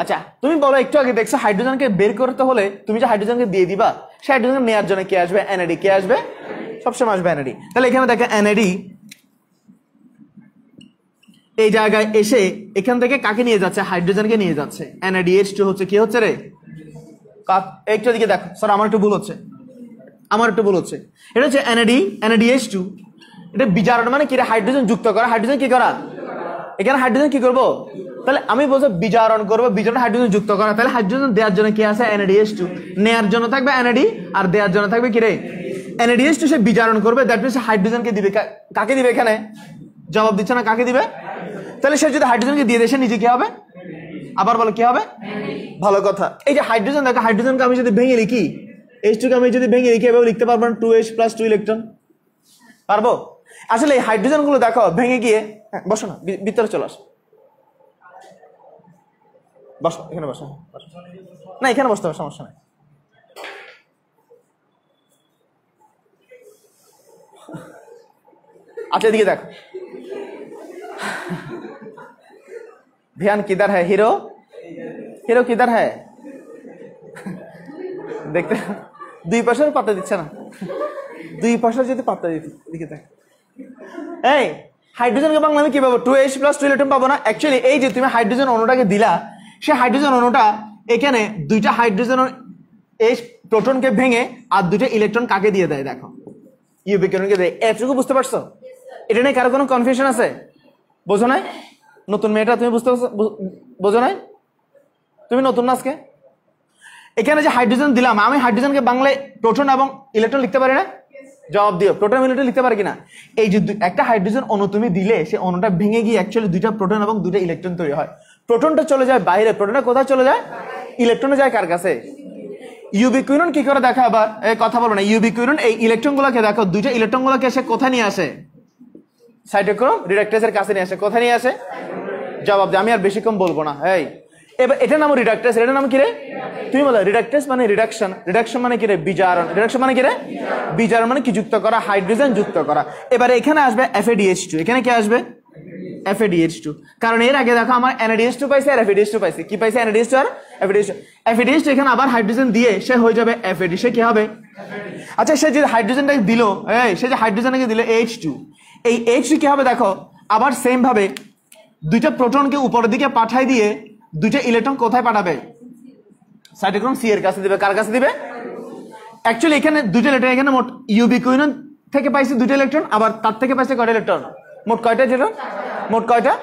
আচ্ছা, তুমি বলো, একটু আগে দেখছো হাইড্রোজেনকে বের করতে হলে তুমি যে হাইড্রোজেনকে দিয়ে দিবা, সে হাইড্রোজেন নেওয়ার জন্য কে আসবে? NAD। কে আসবে? সবসময় আসবে NAD। তাহলে এখানে দেখো NAD এই জায়গায় এসে এখান থেকে কাকে নিয়ে যাচ্ছে? হাইড্রোজেনকে নিয়ে যাচ্ছে। NADH2 হচ্ছে কি হচ্ছে রে? একটু দিকে দেখো স্যার, আমার একটু ভুল হচ্ছে। এটা হচ্ছে NADH2। এটা বিজারণ মানে কি রে? হাইড্রোজেন যুক্ত করা। হাইড্রোজেন কি করা? এখানে হাইড্রোজেন কি করব? তাহলে আমি বলবো বিজারণ করব, বিজারণ হাইড্রোজেন যুক্ত করা। তাহলে হাইড্রোজেন দেওয়ার জন্য কি আছে? NADH2। নেয়ার জন্য থাকবে NAD, আর দেওয়ার জন্য থাকবে কি রে? NADH2। সে বিজারণ করবে, দ্যাট মিন্স হাইড্রোজেনকে দিবে। কাকে দিবে? এখানে জবাব দিচ্ছে না, কাকে দিবে? তাহলে সে যদি হাইড্রোজেনকে দিয়ে দেয়, সে নিজে কি হবে? আবার বলো কি হবে? ভালো কথা। এই যে হাইড্রোজেন, দেখো হাইড্রোজেনকে আমি যদি ভেঙে লিখি, H2 কে আমি যদি ভেঙে লিখি, এভাবে লিখতে পারবো না? 2H + 2 ইলেকট্রন পারবো? আসলে এই হাইড্রোজেন গুলো দেখো ভেঙে গিয়ে, বসো না, ভিতরে চলে আসো, বসো এখানে, বসো না, এখানে বসতে হবে, সমস্যা নাই। আচ্ছা এদিকে দেখো, ध्यान किधर है? हीरो, हीरो किधर है? দেখতে দুই পাশের পাতা দিচ্ছে না, দুই পাশে যদি পাতা দিত। এদিকে দেখ, এই হাইড্রোজেনকে বাংলা আমি কি পাবো? 2H + 2 ইলেকট্রন পাবো না? অ্যাকচুয়ালি এই যে তুমি হাইড্রোজেন অণুটাকে দিলা, সে হাইড্রোজেন অণুটা এখানে দুইটা হাইড্রোজেন H প্রোটনকে ভেঙে আর দুইটা ইলেকট্রন কাকে দিয়ে দেয়? দেখো ইউ বিকিরণকে দেয়। এতটুকু বুঝতে পারছো? এটা নিয়ে কারো কোনো কনফিউশন আছে? বোঝো নাই? নতুন মেয়েটা তুমি বুঝতে পারছো? বোঝো নাই? তুমি নতুন না আজকে? এখানে যে হাইড্রোজেন দিলাম, আমি হাইড্রোজেনকে বাংলায় প্রোটন এবং ইলেকট্রন লিখতে পারি না? জবাব দিও, প্রোটন ইলেকট্রন লিখতে পারি কিনা? এই যে একটা হাইড্রোজেন অণু তুমি দিলে, সে অণুটা ভেঙে গিয়ে অ্যাকচুয়ালি দুইটা প্রোটন এবং দুইটা ইলেকট্রন তৈরি হয়। প্রোটনটা চলে যায় বাইরে, প্রোটনটা কোথায় চলে যায়? ইলেকট্রনে যায় কার কাছে? ইউবিকুইনন কি করে দেখা? আবার কথা বলবো না। ইউবিকুইনন এই ইলেকট্রন গুলোকে দেখো, দুইটা ইলেকট্রন গুলোকে সে কোথায় নিয়ে আসে? সাইটোক্রোম রিডাক্টেসের কাছে নিয়ে আসে। কোথায় নিয়ে আসে? জবাব দে, আমি আর বেশিক্ষণ বলবো না। এই এবার এটার নাম রিডাক্টেস, এটার নাম কি রে? তুমি বলো রিডাক্টেস মানে রিডাকশন, রিডাকশন মানে কি রে? বিজারণ। রিডাকশন মানে কি রে? বিজারণ মানে কি? যুক্ত করা, হাইড্রোজেন যুক্ত করা। এবারে এখানে আসবে FADH2। এখানে কি আসবে? FADH2। কারণ এর আগে দেখো আমার NADH2 পাইছে আর FADH2 পাইছে। কি পাইছে? NADH2 আর FADH2। FADH2 এখানে আবার হাইড্রোজেন দিয়ে সে হয়ে যাবে FAD। সে কি হবে? আচ্ছা সে যে হাইড্রোজেনটাকে দিল, সে যে হাইড্রোজেনটাকে দিল H2, এই H2 কি হবে দেখো? আবার সেম ভাবে দুইটা প্রোটনকে উপরের দিকে পাঠাই দিয়ে দুইটা ইলেকট্রন কোথায় পাঠাবে? সাইটোক্রোম C এর কাছে দিবে। কার কাছে দিবে? অ্যাকচুয়ালি এখানে দুইটা ইলেকট্রন, এখানে মোট ইউবিকুইনন থেকে পাইছে দুইটা ইলেকট্রন, আবার তার থেকে পাইছে কয়টা ইলেকট্রন? মোট কয়টা? যেটা মোট কয়টা?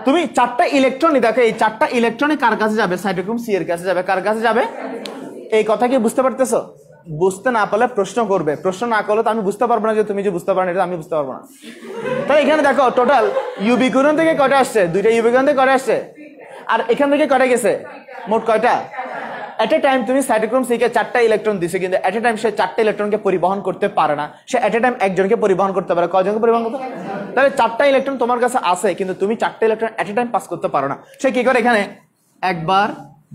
তুমি চারটা ইলেকট্রনই দেখো, এই চারটা ইলেকট্রনই কার কাছে যাবে? সাইটোক্রোম C এর কাছে যাবে। কার কাছে যাবে? এই কথা কি বুঝতে পারতেছো? বুঝতে না পারলে প্রশ্ন করবে, প্রশ্ন না করলে তো আমি বুঝতে পারবো না যে তুমি যে বুঝতে পারো না, এটা আমি বুঝতে পারবো না। তাই এখানে দেখো টোটাল ইউবিকুইনন থেকে কয়টা আসছে? দুইটা ইউবিকুইনন থেকে কয়টা আসছে? আর এখান থেকে কয়টা গেছে? মোট কয়টা? এট এ টাইম তুমি সাইটোক্রোম C কে চারটা ইলেকট্রন দিছে, কিন্তু এট এ টাইম সে চারটা ইলেকট্রনকে পরিবহন করতে পারে না। সে এট এ টাইম একজনকে পরিবহন করতে পারে। কয়জনকে পরিবহন করতে? তাহলে চারটা ইলেকট্রন তোমার কাছে আছে, কিন্তু তুমি চারটা ইলেকট্রন এট এ টাইম পাস করতে পারো না। সে কি করে? এখানে একবার,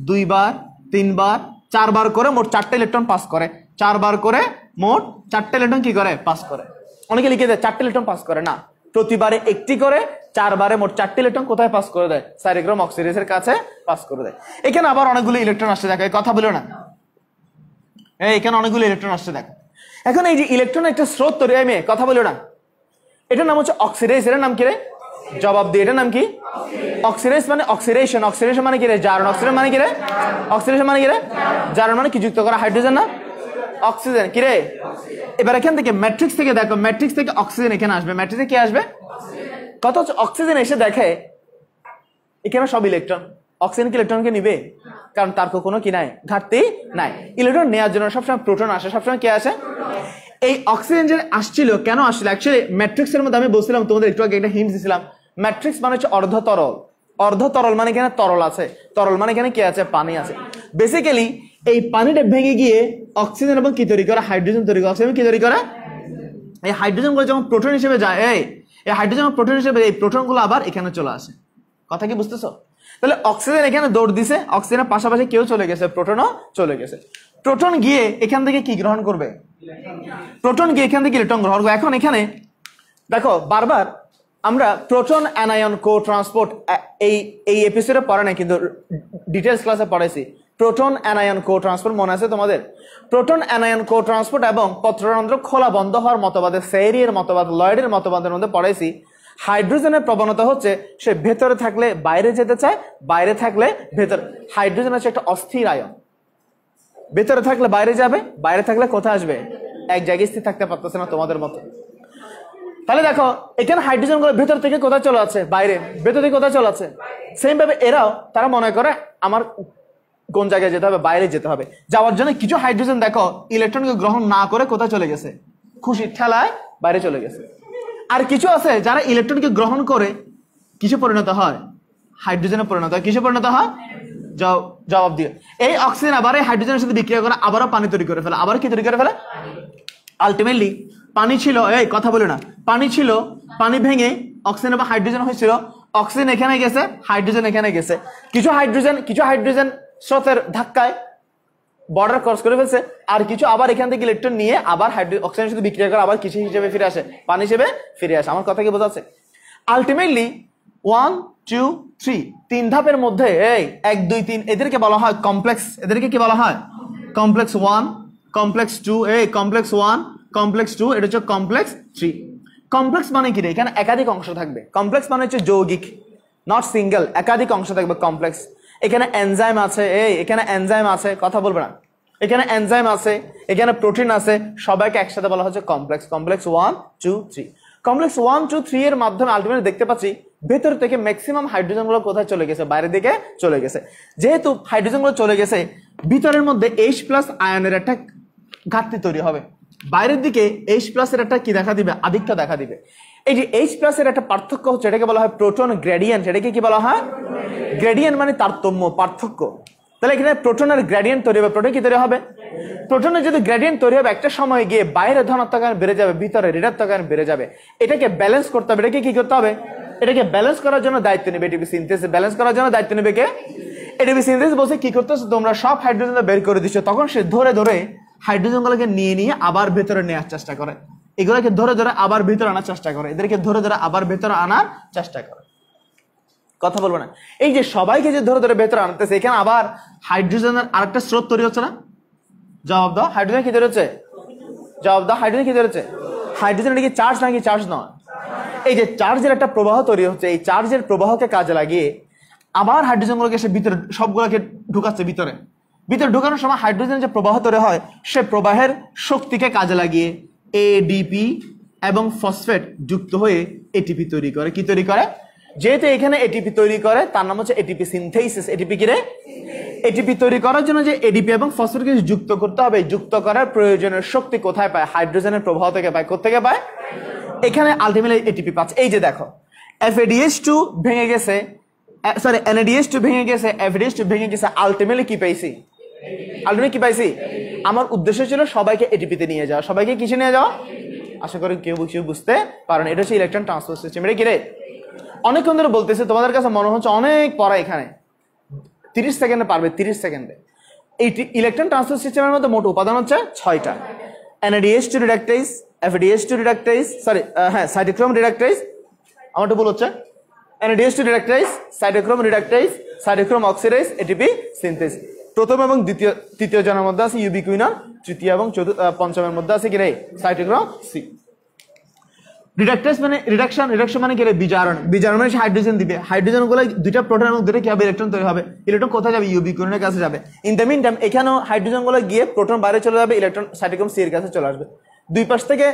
দুইবার, তিনবার, চারবার করে মোট চারটা ইলেকট্রন পাস করে। চারবার করে মোট চারটা ইলেকট্রন কি করে? পাস করে। অনেকে লিখে দেয় চারটা ইলেকট্রন পাস করে না, প্রতিবারে একটি করে, চারবারে মোট চারটি ইলেকট্রন কোথায় পাস করে দেয়? সাইটোক্রোম অক্সিডেজের কাছে পাস করে দেয়। এখানে আবার অনেকগুলো ইলেকট্রন আসছে দেখো, কথা বলো না, এখানে অনেকগুলো ইলেকট্রন আসছে দেখো। এখন এই যে ইলেকট্রন একটা স্রোত তৈরি হয়, মেয়ে কথা বলো না, এটার নাম হচ্ছে অক্সিডেজ। এটার নাম কি রে? জবাব দিয়ে, এটার নাম কি? অক্সিডেজ মানে অক্সিডেশন। অক্সিডেশন মানে কি রে? জারণ। অক্সিডেশন মানে কি রে? অক্সিডেশন মানে কি রে? জারণ মানে কি? যুক্ত করা হাইড্রোজেন না অক্সিজেন। কি রে? এবার এখান থেকে ম্যাট্রিক্স থেকে দেখো, ম্যাট্রিক্স থেকে অক্সিজেন এখানে আসবে। ম্যাট্রিক্সে কি আসবে? কত হচ্ছে? অক্সিজেন এসে দেখে এখানে সব ইলেকট্রন, অক্সিজেন কি ইলেকট্রনকে নিবে? কারণ তার কোনো কি নাই, ঘাটতি নাই। ইলেকট্রন নেওয়ার জন্য সবসময় প্রোটন আসে, সবসময় কে আসে? এই অক্সিজেন যে আসছিল, কেন আসছিল? অ্যাকচুয়ালি ম্যাট্রিক্সের মধ্যে আমি বলছিলাম তোমাদের, একটু আগে একটা হিন্ট দিয়েছিলাম, ম্যাট্রিক্স মানে হচ্ছে অর্ধ তরল। অর্ধ তরল মানে এখানে তরল আছে, তরল মানে এখানে কি আছে? পানি আছে। বেসিক্যালি এই পানিটা ভেঙে গিয়ে অক্সিজেন এবং কি তৈরি করে? হাইড্রোজেন তৈরি করে। অক্সিজেন কি তৈরি করে? এই হাইড্রোজেন গুলো যখন প্রোটন হিসেবে যায়, এই হাইড্রোজেন প্রোটন হিসেবে এই প্রোটন গুলো আবার এখানে চলে আসে। কথা কি বুঝতেছো? তাহলে অক্সিজেন এখানে দৌড় দিছে, অক্সিজেনের পাশাপাশি কেউ চলে গেছে, প্রোটনও চলে গেছে। প্রোটন গিয়ে এখান থেকে কি গ্রহণ করবে? প্রোটন গিয়ে এখান থেকে ইলেকট্রন গ্রহণ করবে। এখন এখানে দেখো বারবার আমরা প্রোটন অ্যানায়ন কো ট্রান্সপোর্ট এই এপিসোডে পড়া নাই, কিন্তু ডিটেলস ক্লাসে পড়াইছি। প্রোটন অ্যানায়ন কো ট্রান্সপোর্ট মনে আছে তোমাদের? প্রোটন অ্যানায়ন কো ট্রান্সপোর্ট এবং পত্ররন্ধ্র খোলা বন্ধ হওয়ার মতবাদে, সেরিয়ের মতবাদ, লয়েডের মতবাদের মধ্যে পড়াইছি। হাইড্রোজেনের প্রবণতা হচ্ছে সে ভেতরে থাকলে বাইরে যেতে চায়, বাইরে থাকলে ভেতরে। হাইড্রোজেন হচ্ছে একটা অস্থির আয়ন, ভেতরে থাকলে বাইরে যাবে, বাইরে থাকলে কোথায় আসবে? এক জায়গায় স্থির থাকতে পারতেছে না তোমাদের মতো। তাহলে দেখো এখানে হাইড্রোজেন গুলো ভেতর থেকে কোথায় চলে আছে, বাইরে, ভেতর থেকে কোথায় চলে আছে। সেম ভাবে এরাও তারা মনে করে আমার কোন জায়গায় যেতে হবে, বাইরে যেতে হবে। যাওয়ার জন্য কিছু হাইড্রোজেন দেখো ইলেকট্রনকে গ্রহণ না করে কোথায় চলে গেছে, খুশির ঠেলায় বাইরে চলে গেছে। আর কিছু আছে যারা ইলেকট্রনকে গ্রহণ করে কিছু পরিণত হয়, হাইড্রোজেনে পরিণত হয়। কিছু পরিণত হয়, জবাব দিয়ে এই অক্সিজেন আবার এই হাইড্রোজেনের সাথে বিক্রিয়া করে আবারও পানি তৈরি করে ফেলে। আবার কি তৈরি করে ফেলে? আলটিমেটলি পানি ছিল, এই কথা বলে না, পানি ছিল, পানি ভেঙে অক্সিজেন বা হাইড্রোজেন হয়েছিল, অক্সিজেন এখানে গেছে, হাইড্রোজেন এখানে গেছে। কিছু হাইড্রোজেন স্রোতের ধাক্কায় বর্ডার ক্রস করে ফেলছে, আর কিছু আবার এখান থেকে ইলেকট্রন নিয়ে আবার অক্সিজেনের সাথে বিক্রিয়া করে আবার কিছু হিসেবে ফিরে আসে, পানি হিসেবে ফিরে আসে। আমার কথা কি বোঝা যাচ্ছে? আলটিমেটলি 1 2 3 তিন ধাপের মধ্যে এই 1 2 3 এদেরকে বলা হয় কমপ্লেক্স। এদেরকে কি বলা হয়? কমপ্লেক্স 1, কমপ্লেক্স 2, এই কমপ্লেক্স 1, কমপ্লেক্স 2, এটা হচ্ছে কমপ্লেক্স 3। কমপ্লেক্স মানে কি রে? এখানে একাধিক অংশ থাকবে। কমপ্লেক্স মানে হচ্ছে যৌগিক, নট সিঙ্গেল, একাধিক অংশ থাকবে কমপ্লেক্স। এখানে এনজাইম আছে, এই এখানে এনজাইম আছে, কথা বলবে না, এখানে এনজাইম আছে, এখানে প্রোটিন আছে, সবাইকে একসাথে বলা হচ্ছে কমপ্লেক্স। কমপ্লেক্স 1 2 3। কমপ্লেক্স 1 2 3 এর মাধ্যমে আলটিমেটলি দেখতে পাচ্ছি ভেতর থেকে ম্যাক্সিমাম হাইড্রোজেন গুলো কোথায় চলে গেছে, বাইরের দিকে চলে গেছে। যেহেতু হাইড্রোজেন গুলো চলে গেছে, ভিতরের মধ্যে H+ আয়নের একটা ঘাটতি তৈরি হবে, বাইরের দিকে H+ এর একটা কি দেখা দিবে, আধিক্য দেখা দিবে। এই যে H+ এর একটা পার্থক্য হচ্ছে, এটাকে বলা হয় প্রোটন গ্রেডিয়েন্ট। এটাকে কি বলা হয়? গ্রেডিয়েন্ট মানে তারতম্য, পার্থক্য। তাহলে এখানে প্রোটনের গ্রেডিয়েন্ট তৈরি হবে। প্রোটন কি তৈরি হবে? প্রোটনের যদি গ্রেডিয়েন্ট তৈরি হবে, একটা সময় গিয়ে বাইরে ধনাত্মক আয়ন বেড়ে যাবে, ভিতরে ঋণাত্মক আয়ন বেড়ে যাবে। এটাকে ব্যালেন্স করতে হবে। এটাকে কি করতে হবে? এটাকে ব্যালেন্স করার জন্য দায়িত্ব নেবে এটিপি সিনথেসিস। ব্যালেন্স করার জন্য দায়িত্ব নেবে কে? ATP synthesis. বলছে কি করতেছো তোমরা, সব হাইড্রোজেন বের করে দিচ্ছ। তখন সে ধরে ধরে হাইড্রোজেন গুলোকে নিয়ে আবার ভেতরে নেওয়ার চেষ্টা করে, এগুলোকে ধরে ধরে আবার ভিতরে আনার চেষ্টা করে, এদেরকে ধরে ধরে আবার ভেতরে আনার চেষ্টা করে। কথা বলবো না, এই যে সবাইকে যে ধরে ধরে ভেতরে আনতেছে, এখানে আবার হাইড্রোজেনের আরেকটা স্রোত তৈরি হচ্ছে না? জবাব দাও, হাইড্রোজেন কি তৈরি হচ্ছে? জবাব দাও, হাইড্রোজেন কি তৈরি হচ্ছে? হাইড্রোজেন এটা কি চার্জ নাকি চার্জ নয়? এই যে চার্জের একটা প্রবাহ তৈরি হচ্ছে, এই চার্জের প্রবাহকে কাজে লাগিয়ে আবার হাইড্রোজেন গুলোকে সে ভিতরে সবগুলোকে ঢুকাচ্ছে। ভিতরে ঢুকানোর সময় হাইড্রোজেন যে প্রবাহ তৈরি হয়, সে প্রবাহের শক্তিকে কাজে লাগিয়ে এডিপি এবং ফসফেট যুক্ত হয়ে এটিপি তৈরি করে। কি তৈরি করে? যেহেতু এখানে এটিপি তৈরি করে, তার নাম হচ্ছে এটিপি সিনথেসিস। এটিপি কি রে? এটিপি তৈরি করার জন্য যে এডিপি এবং ফসফেটকে যুক্ত করতে হবে, যুক্ত করার প্রয়োজনের শক্তি কোথায় পায়? হাইড্রোজেনের প্রবাহ থেকে পায়। কোত্থেকে পায়? এখানে আলটিমেটলি এটিপি পাচ্ছে। এই যে দেখো FADH2 ভেঙে গেছে, সরি NADH2 ভেঙে গেছে, FADH2 ভেঙে গেছে, আলটিমেটলি কি পাইছি? আলটিমেটলি কি পাইছি? আমার উদ্দেশ্য ছিল সবাইকে এটিপিতে নিয়ে যাওয়া। সবাইকে কিসে নিয়ে যাওয়া? আশা করি কেউ বুঝতে পারেন। এটা হচ্ছে ইলেকট্রন ট্রান্সপোর্ট সিস্টেম। এটা কি রে? অনেকক্ষণ ধরে বলতেছে, তোমাদের কাছে মনে হচ্ছে অনেক পড়া, এখানে 30 সেকেন্ডে পারবে, 30 সেকেন্ডে। এই ইলেকট্রন ট্রান্সপোর্ট সিস্টেমের মধ্যে মোট উপাদান হচ্ছে 6টা। NADH2 রিডাকটেজ, FADH2 রিডাকটেজ, সরি হ্যাঁ সাইটোক্রোম রিডাকটেজ, আমার তো ভুল হচ্ছে, NADH2 reductase, cytochrome reductase, cytochrome oxidase, ATP synthesis. প্রথম এবং তৃতীয় জনের মধ্যে আছে ইউবিকুইনন, তৃতীয় এবং পঞ্চমের মধ্যে আছে কি রে? Cytochrome C. রিডাকটেজ মানে রিডাকশন মানে কি রে? বিজারণ মানে হাইড্রোজেন দিবে। হাইড্রোজেন গুলো দুইটা প্রোটন এবং দুইটা কি হবে? ইলেকট্রন তৈরি হবে। ইলেকট্রন কোথায় যাবে? ইউবিকুইননের কাছে যাবে। ইন দ্য মিন টাইম এখানেও হাইড্রোজেন গুলো গিয়ে প্রোটন বাইরে চলে যাবে, ইলেকট্রন সাইটোক্রোম সি এর কাছে চলে আসবে। দুই পাশ থেকে,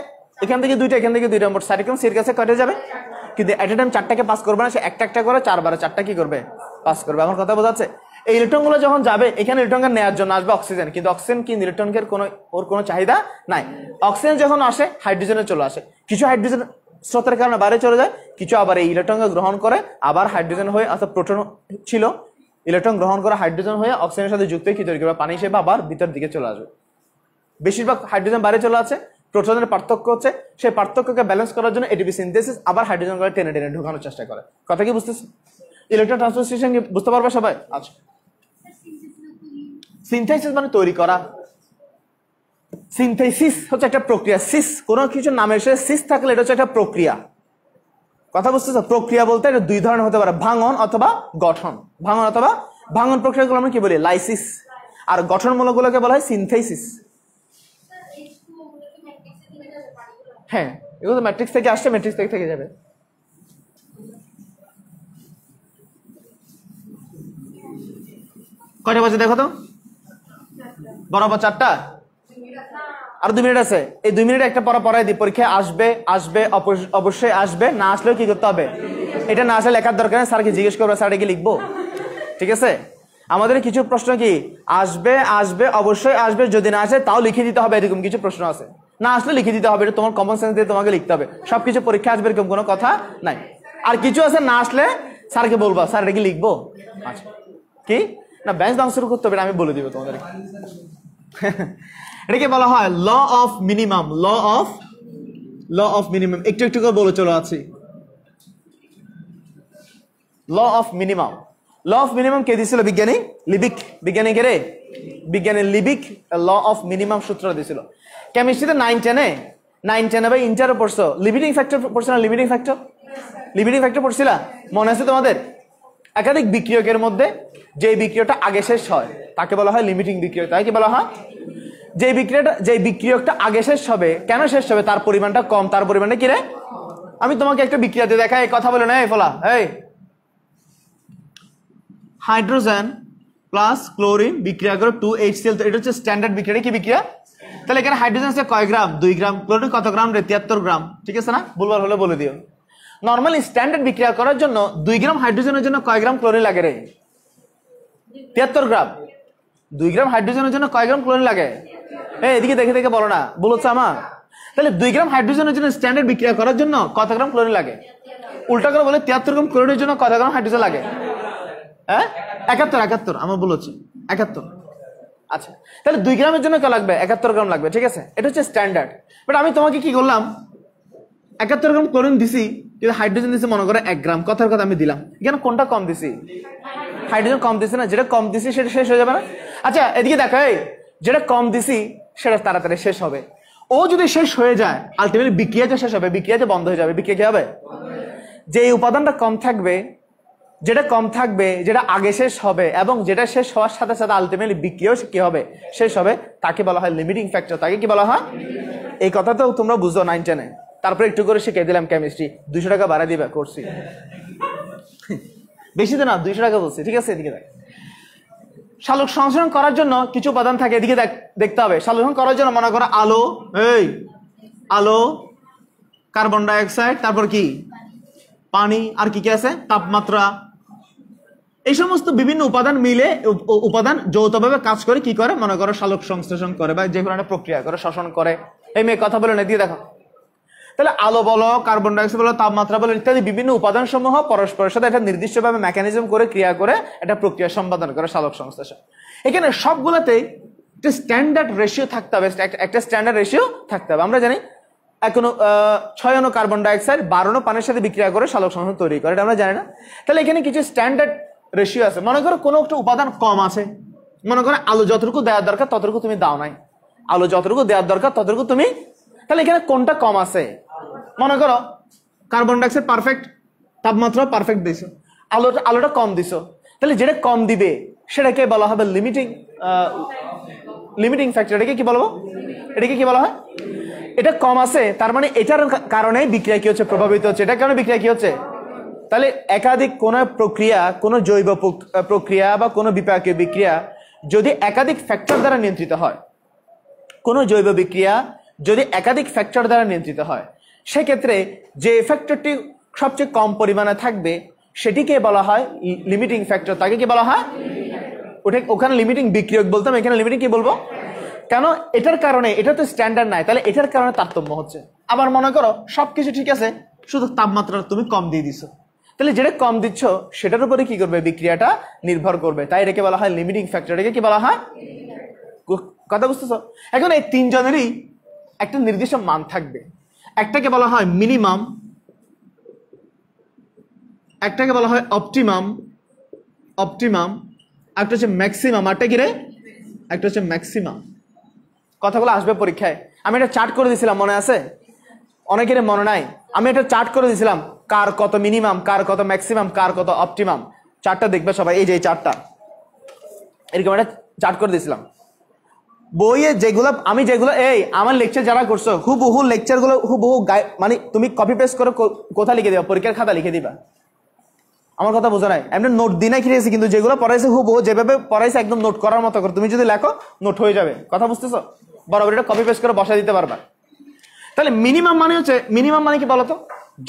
এখান থেকে দুইটা, এখান থেকে দুইটা, মোট সাইটোক্রোম সি এর কাছে কয়টা যাবে? কিন্তু এট এ টাইম 4টাকে পাস করবে না, সে একটা একটা করে 4 বারে 4টা কি করবে? পাস করবে। আমার কথা বোঝা যাচ্ছে? এই ইলেকট্রন গুলো যখন যাবে, এখানে ইলেকট্রনকে নেওয়ার জন্য আসবে অক্সিজেন, কিন্তু অক্সিজেন কি ইলেকট্রনকে কোনো চাহিদা নাই। অক্সিজেন যখন আসে, হাইড্রোজেনে চলে আসে। কিছু হাইড্রোজেন স্রোতের কারণে বাইরে চলে যায়, কিছু আবার এই ইলেকট্রনকে গ্রহণ করে আবার হাইড্রোজেন হয়ে, অর্থাৎ প্রোটন ছিল, ইলেকট্রন গ্রহণ করে হাইড্রোজেন হয়ে অক্সিজেনের সাথে যুক্ত হয়ে কি তৈরি করবে? পানি হিসেবে আবার ভিতর দিকে চলে আসবে। বেশিরভাগ হাইড্রোজেন বাইরে চলে আছে, প্রোটনের পার্থক্য হচ্ছে, সেই পার্থক্যকে ব্যালেন্স করার জন্য এটিপি সিনথেসিস আবার হাইড্রোজেন করে টেনে টেনে ঢোকানোর চেষ্টা করে। কথা কি বুঝতেছে? ইলেকট্রন ট্রান্সপোর্ট সিস্টেম বুঝতে পারবে সবাই? আচ্ছা, সিনথেসিস মানে তৈরি করা। সিনথেসিস হচ্ছে একটা প্রক্রিয়া। সিস কোনো কিছু নামের শেষে সিস থাকলে এটা হচ্ছে একটা প্রক্রিয়া। কথা বুঝতেছো? প্রক্রিয়া বলতে এটা দুই ধরনের হতে পারে, ভাঙন অথবা গঠন। ভাঙন প্রক্রিয়াগুলো আমরা কি বলি? লাইসিস। আর গঠনমূলকগুলোকে বলা হয় সিনথেসিস। হ্যাঁ, এগুলো তো ম্যাট্রিক্স থেকে আসছে, ম্যাট্রিক্স থেকে যাবে। কয়টা বাজে দেখো তো? বরাবর 4টা। আর 2 মিনিট আছে, এই 2 মিনিটে একটা পড়াই দিই, পরীক্ষায় আসবে আসবে অবশ্যই আসবে, না আসলেও কি করতে হবে, এটা না আসলে লেখার দরকার নেই, স্যারকে জিজ্ঞেস করবো স্যার এটা কি লিখবো, ঠিক আছে। আমাদের কিছু প্রশ্ন কি আসবে আসবে অবশ্যই আসবে, যদি না আসে তাও লিখে দিতে হবে, এরকম কিছু প্রশ্ন আছে, না আসলে লিখে দিতে হবে, এটা তোমার কমন সেন্স দিয়ে তোমাকে লিখতে হবে, সবকিছু পরীক্ষা আসবে এরকম কোনো কথা নাই। আর কিছু আছে না আসলে স্যারকে বলবা স্যার এটা কি লিখবো, আচ্ছা কি না ব্যাঞ্চ বাউন্সার করতে হবে, আমি বলে দিব তোমাদের। এটাকে বলা হয় law of minimum, law of minimum, একটু একটু করে বলে চলে আছি। Law of minimum, law of minimum কে দিয়েছিল? বিজ্ঞানী লিবিক, বিজ্ঞানী কে রে? বিজ্ঞানী লিবিক ল অফ মিনিমাম সূত্র দিয়েছিল। কেমিস্ট্রিতে 9-10 বা ইন্টারও পড়ছো, লিমিটিং ফ্যাক্টর পড়ছো না? লিমিটিং ফ্যাক্টর পড়ছিলা, মনে আছে তোমাদের? একাধিক বিক্রিয়কের মধ্যে যে বিক্রিয়কটা আগে শেষ হয় তাকে বলা হয় লিমিটিং বিক্রিয়ক। তাই কি বলা হয়? যে বিক্রিয়কটা আগে শেষ হবে, কেন শেষ হবে? তার পরিমাণটা কম, তার পরিমাণটা কি রে? আমি তোমাকে একটা বিক্রিয়া দিয়ে দেখাই, কথা বলে না, এই ফলা, এই হাইড্রোজেন প্লাস ক্লোরিন বিক্রিয়া করে 2HCl, এটা হচ্ছে স্ট্যান্ডার্ড বিক্রিয়া। কি বিক্রিয়া? তাহলে এখানে হাইড্রোজেন আছে কয় গ্রাম? 2 গ্রাম। ক্লোরিন কত গ্রাম রে? 73 গ্রাম। ঠিক আছে না? ভুলবার হলে বলে দিও। নরমালি স্ট্যান্ডার্ড বিক্রিয়া করার জন্য 2 গ্রাম হাইড্রোজেনের জন্য কয় গ্রাম ক্লোরিন লাগে রে? 73 গ্রাম। 2 গ্রাম হাইড্রোজেনের জন্য কয় গ্রাম ক্লোরিন লাগে? এদিকে দেখে দেখে বলো না, বলছো আমার। তাহলে 2 গ্রাম হাইড্রোজেনের জন্য স্ট্যান্ডার্ড বিক্রিয়া করার জন্য কত গ্রাম ক্লোরিন লাগে? উল্টা করে বলে 73 গ্রাম ক্লোরিনের জন্য কত গ্রাম হাইড্রোজেন লাগে? 71 আমার ভুল হচ্ছে, 71। আচ্ছা, তাহলে 2 গ্রামের জন্য কত লাগবে? 71 গ্রাম লাগবে। ঠিক আছে, এটা হচ্ছে স্ট্যান্ডার্ড। বাট আমি তোমাকে কি করলাম, 71 গ্রাম ক্লোরিন দিছি, কিন্তু হাইড্রোজেন দিছি মনে করে 1 গ্রাম। কথার কথা আমি দিলাম, এখানে কোনটা কম দিছি? হাইড্রোজেন কম দিছি না? যেটা কম দিছি সেটা শেষ হয়ে যাবে না? আচ্ছা এদিকে দেখো, যেটা কম দিছি সেটা তাড়াতাড়ি শেষ হবে। ও যদি শেষ হয়ে যায়, আলটিমেটলি বিক্রিয়াটা শেষ হবে, বিক্রিয়াটা বন্ধ হয়ে যাবে। বিক্রিয়া কি হবে? যে উপাদানটা কম থাকবে, যেটা কম থাকবে, যেটা আগে শেষ হবে, এবং যেটা শেষ হওয়ার সাথে সাথে আলটিমেটলি বিক্রিয়াও কি হবে? শেষ হবে। তাকে বলা হয় লিমিটিং ফ্যাক্টর। তাকে কি বলা হয়? এই কথা তো তোমরা বুঝো 9-10-এ। তারপরে একটু করে শিখিয়ে দিলাম কেমিস্ট্রি। 200 টাকা বাড়া দিবা করছি, বেশি তো না, 200 টাকা বলছি। ঠিক আছে, এদিকে দেখ, সালোক সংশ্লেষণ করার জন্য কিছু উপাদান থাকে, এদিকে দেখতে হবে। সালোকসংশ্লেষণ করার জন্য মনে করো আলো, আলো, কার্বন ডাই অক্সাইড, তারপর কি পানি, আর কি কি আছে? তাপমাত্রা। এই সমস্ত বিভিন্ন উপাদান মিলে উপাদান যৌথভাবে কাজ করে কি করে? মনে করো সালোক সংশ্লেষণ করে, বা যে কোনো একটা প্রক্রিয়া করে, শোষণ করে। এই মেয়ে কথা বলে না, দিয়ে দেখো। তাহলে আলো বলো, কার্বন ডাই অক্সাইড বলো, তাপমাত্রা বলো, ইত্যাদি বিভিন্ন উপাদান সমূহ পরস্পরের সাথে একটা নির্দিষ্টভাবে মেকানিজম করে ক্রিয়া করে একটা প্রক্রিয়া সম্পাদন করে সালোক সংশ্লেষণ। এখানে সবগুলোতেই একটা স্ট্যান্ডার্ড রেশিও থাকতে হবে, একটা স্ট্যান্ডার্ড রেশিও থাকতে হবে। আমরা জানি এখনো 6 অণু কার্বন ডাই অক্সাইড 12 অণু পানির সাথে বিক্রিয়া করে সালোক সংশ্লেষণ তৈরি করে, এটা আমরা জানি না। তাহলে এখানে কিছু স্ট্যান্ডার্ড রেশিও আছে। মনে করো কোনো একটা উপাদান কম আছে, মনে করো আলো যতটুকু দেওয়ার দরকার ততটুকু তুমি দাও নাই, আলো যতটুকু দেওয়ার দরকার ততটুকু তুমি, তাহলে এখানে কোনটা কম আছে? মনে করো কার্বন ডাই অক্সাইড পারফেক্ট, তাপমাত্রা পারফেক্ট দিছো, আলোটা কম দিছো, তাহলে যেটা কম দিবে সেটাকে বলা হবে লিমিটিং ফ্যাক্টর। এটাকে কি বলবো? এটাকে কি বলা হয়? এটা কম আছে, তার মানে এটার কারণে বিক্রিয়া কি হচ্ছে? প্রভাবিত হচ্ছে। এটার কারণে বিক্রিয়া কি হচ্ছে? তাহলে একাধিক কোন প্রক্রিয়া, কোন জৈব প্রক্রিয়া বা কোন বিপাকীয় বিক্রিয়া যদি একাধিক ফ্যাক্টর দ্বারা নিয়ন্ত্রিত হয়, কোন জৈব বিক্রিয়া যদি একাধিক ফ্যাক্টর দ্বারা নিয়ন্ত্রিত হয়, সেক্ষেত্রে যে ফ্যাক্টরটি সবচেয়ে কম পরিমাণে থাকবে সেটিকে বলা হয় লিমিটিং ফ্যাক্টর। তাকে কি বলা হয়? ওখানে লিমিটিং বিক্রিয়ক বলতাম, এখানে লিমিটিং কি বলবো? কেন? এটার কারণে, এটা তো স্ট্যান্ডার্ড নাই, তাহলে এটার কারণে তারতম্য হচ্ছে। আবার মনে করো সবকিছু ঠিক আছে, শুধু তাপমাত্রা তুমি কম দিয়ে দিছো, তাহলে যেটা কম দিচ্ছ সেটার উপরে কি করবে? বিক্রিয়াটা নির্ভর করবে। তাই এটাকে বলা হয় লিমিটিং ফ্যাক্টর। এটাকে কি বলা হয়? কথা বুঝতেছো? এখন এই তিনজনেরই একটা নির্দিষ্ট মান থাকবে। একটাকে বলা হয় মিনিমাম, একটাকে বলা হয় অপটিমাম, একটা হচ্ছে ম্যাক্সিমাম। আরটা কি রে? একটা হচ্ছে ম্যাক্সিমাম। কথাগুলো আসবে পরীক্ষায়। আমি একটা চার্ট করে দিয়েছিলাম, মনে আছে? অনেকের মনে নাই। আমি একটা চার্ট করে দিয়েছিলাম, কার কত মিনিমাম, কার কত ম্যাক্সিমাম, কার কত অপটিমাম। চার্টটা দেখবে সবাই, এই যে এই চার্টটা, এরকম একটা চার্ট করে দিয়েছিলাম। বইয়ে যেগুলো আমি আমার লেকচার যারা করছো, হুবহু লেকচারগুলো হুবহু মানে তুমি কপি পেস্ট করে কোথায় লিখে দিবা? পরীক্ষার খাতা লিখে দিবা। আমার কথা বোঝা নাই? এমনি নোট দিনে খেয়েছি, কিন্তু যেগুলো পড়াইছে হুবহু যেভাবে পড়াইছে একদম নোট করার মতো করে তুমি যদি লেখো, নোট হয়ে যাবে। কথা বুঝতেছো? বরাবর এটা কপি পেস্ট করে বসায় দিতে পারবা। তাহলে মিনিমাম মানে হচ্ছে, মিনিমাম মানে কি বলতো,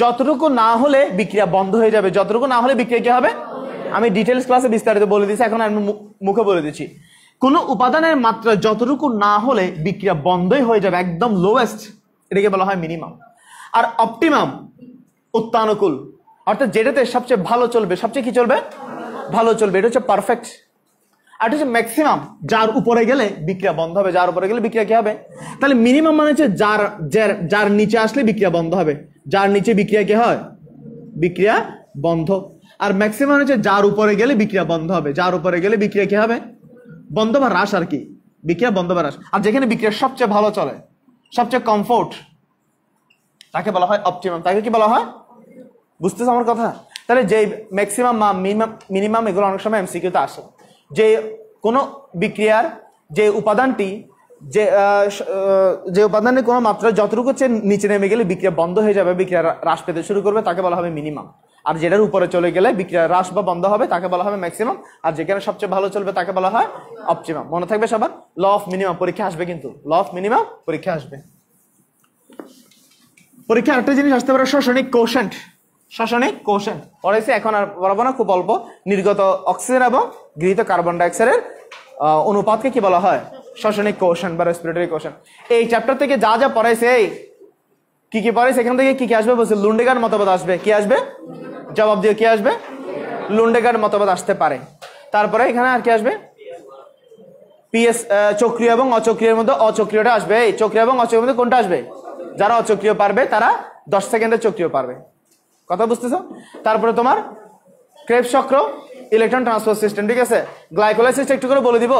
যতটুকু না হলে বিক্রিয়া বন্ধ হয়ে যাবে, যতটুকু না হলে বিক্রিয়া কি হবে। আমি ডিটেলস ক্লাসে বিস্তারিত বলে দিচ্ছি, এখন আমি মুখে বলে দিচ্ছি। কোন উপাদানের মাত্রা যতটুকু না হলে বিক্রিয়া বন্ধই হয়ে যাবে, একদম লোয়েস্ট, এটাকে বলা হয় মিনিমাম। আর অপটিমাম অত্যানুকূল, অর্থাৎ যেটাতে সবচেয়ে ভালো চলবে, সবচেয়ে কি চলবে, ভালো চলবে, এটা হচ্ছে পারফেক্ট। আর এটা হচ্ছে ম্যাক্সিমাম, যার উপরে গেলে বিক্রিয়া বন্ধ হবে, যার উপরে গেলে বিক্রিয়া কি হবে। তাহলে মিনিমাম মানে হচ্ছে যার নিচে আসলে বিক্রিয়া বন্ধ হবে, যার নিচে বিক্রিয়া কি হয়, বিক্রিয়া বন্ধ। আর ম্যাক্সিমাম হচ্ছে যার উপরে গেলে বিক্রিয়া বন্ধ হবে, যার উপরে গেলে বিক্রিয়া কি হবে, বন্ধ বা হ্রাস, আর কি বিক্রিয়া বন্ধ বা হ্রাস। আর যেখানে বিক্রিয়া সবচেয়ে ভালো চলে, সবচেয়ে কমফোর্ট, তাকে বলা হয় অপটিমাম। তাকে কি বলা হয়, বুঝতেছ আমার কথা। তাহলে যে ম্যাক্সিমাম, মিনিমাম এগুলো অনেক সময় এমসিকিউতে আসে, যে কোনো বিক্রিয়ার যে উপাদানটি, যে উপাদানের কোনো মাত্রা যতটুকু হচ্ছে নিচে নেমে গেলে বিক্রিয়া বন্ধ হয়ে যাবে, বিক্রিয়া হ্রাস পেতে শুরু করবে, তাকে বলা হবে মিনিমাম। আর যেটার উপরে চলে গেলে বিক্রিয়া হ্রাস বা বন্ধ হবে, তাকে বলা হবে ম্যাক্সিমাম। আর যেখানে সবচেয়ে ভালো চলবে তাকে বলা হয় অপটিমাম। মনে থাকবে সবার, ল অফ মিনিমাম পরীক্ষা আসবে, কিন্তু ল অফ মিনিমাম পরীক্ষা আসবে। পরীক্ষা একটা জিনিস আসতে পারে, শ্বসনিক কোশেন্ট। শ্বসনিক কোশেন্ট পড়াইছি, এখন আর বলবো না, খুব অল্প। নির্গত অক্সিজেন এবং গৃহীত কার্বন ডাইঅক্সাইডের অনুপাতকে কি বলা হয়, শ্বসনিক কোশেন্ট বা রেসপিরেটরি কোশেন্ট। এই চ্যাপ্টার থেকে যা যা পড়াইছে, এই কি কি পড়াইছে, এখান থেকে কি কি আসবে বলছে, লুন্ডেগার মতবাদ আসবে। কি আসবে, জবাব দিয়ে কি আসবে, লুন্ডেগার মতবাদ আসতে পারে। তারপরে এখানে আর কি আসবে, পিএস, চক্রীয় এবং অচক্রিয়ের মধ্যে অচক্রিয়টা আসবে। এই চক্রীয় এবং অচক্রিয়ের মধ্যে কোনটা আসবে, যারা অচক্রিয় পারবে তারা 10 সেকেন্ডে চক্রীয় পারবে, কথা বুঝতেছো। তারপরে তোমার ক্রেবস চক্র, ইলেকট্রন ট্রান্সফার সিস্টেম, ঠিক আছে। গ্লাইকোলাইসিস একটু করে বলে দিব।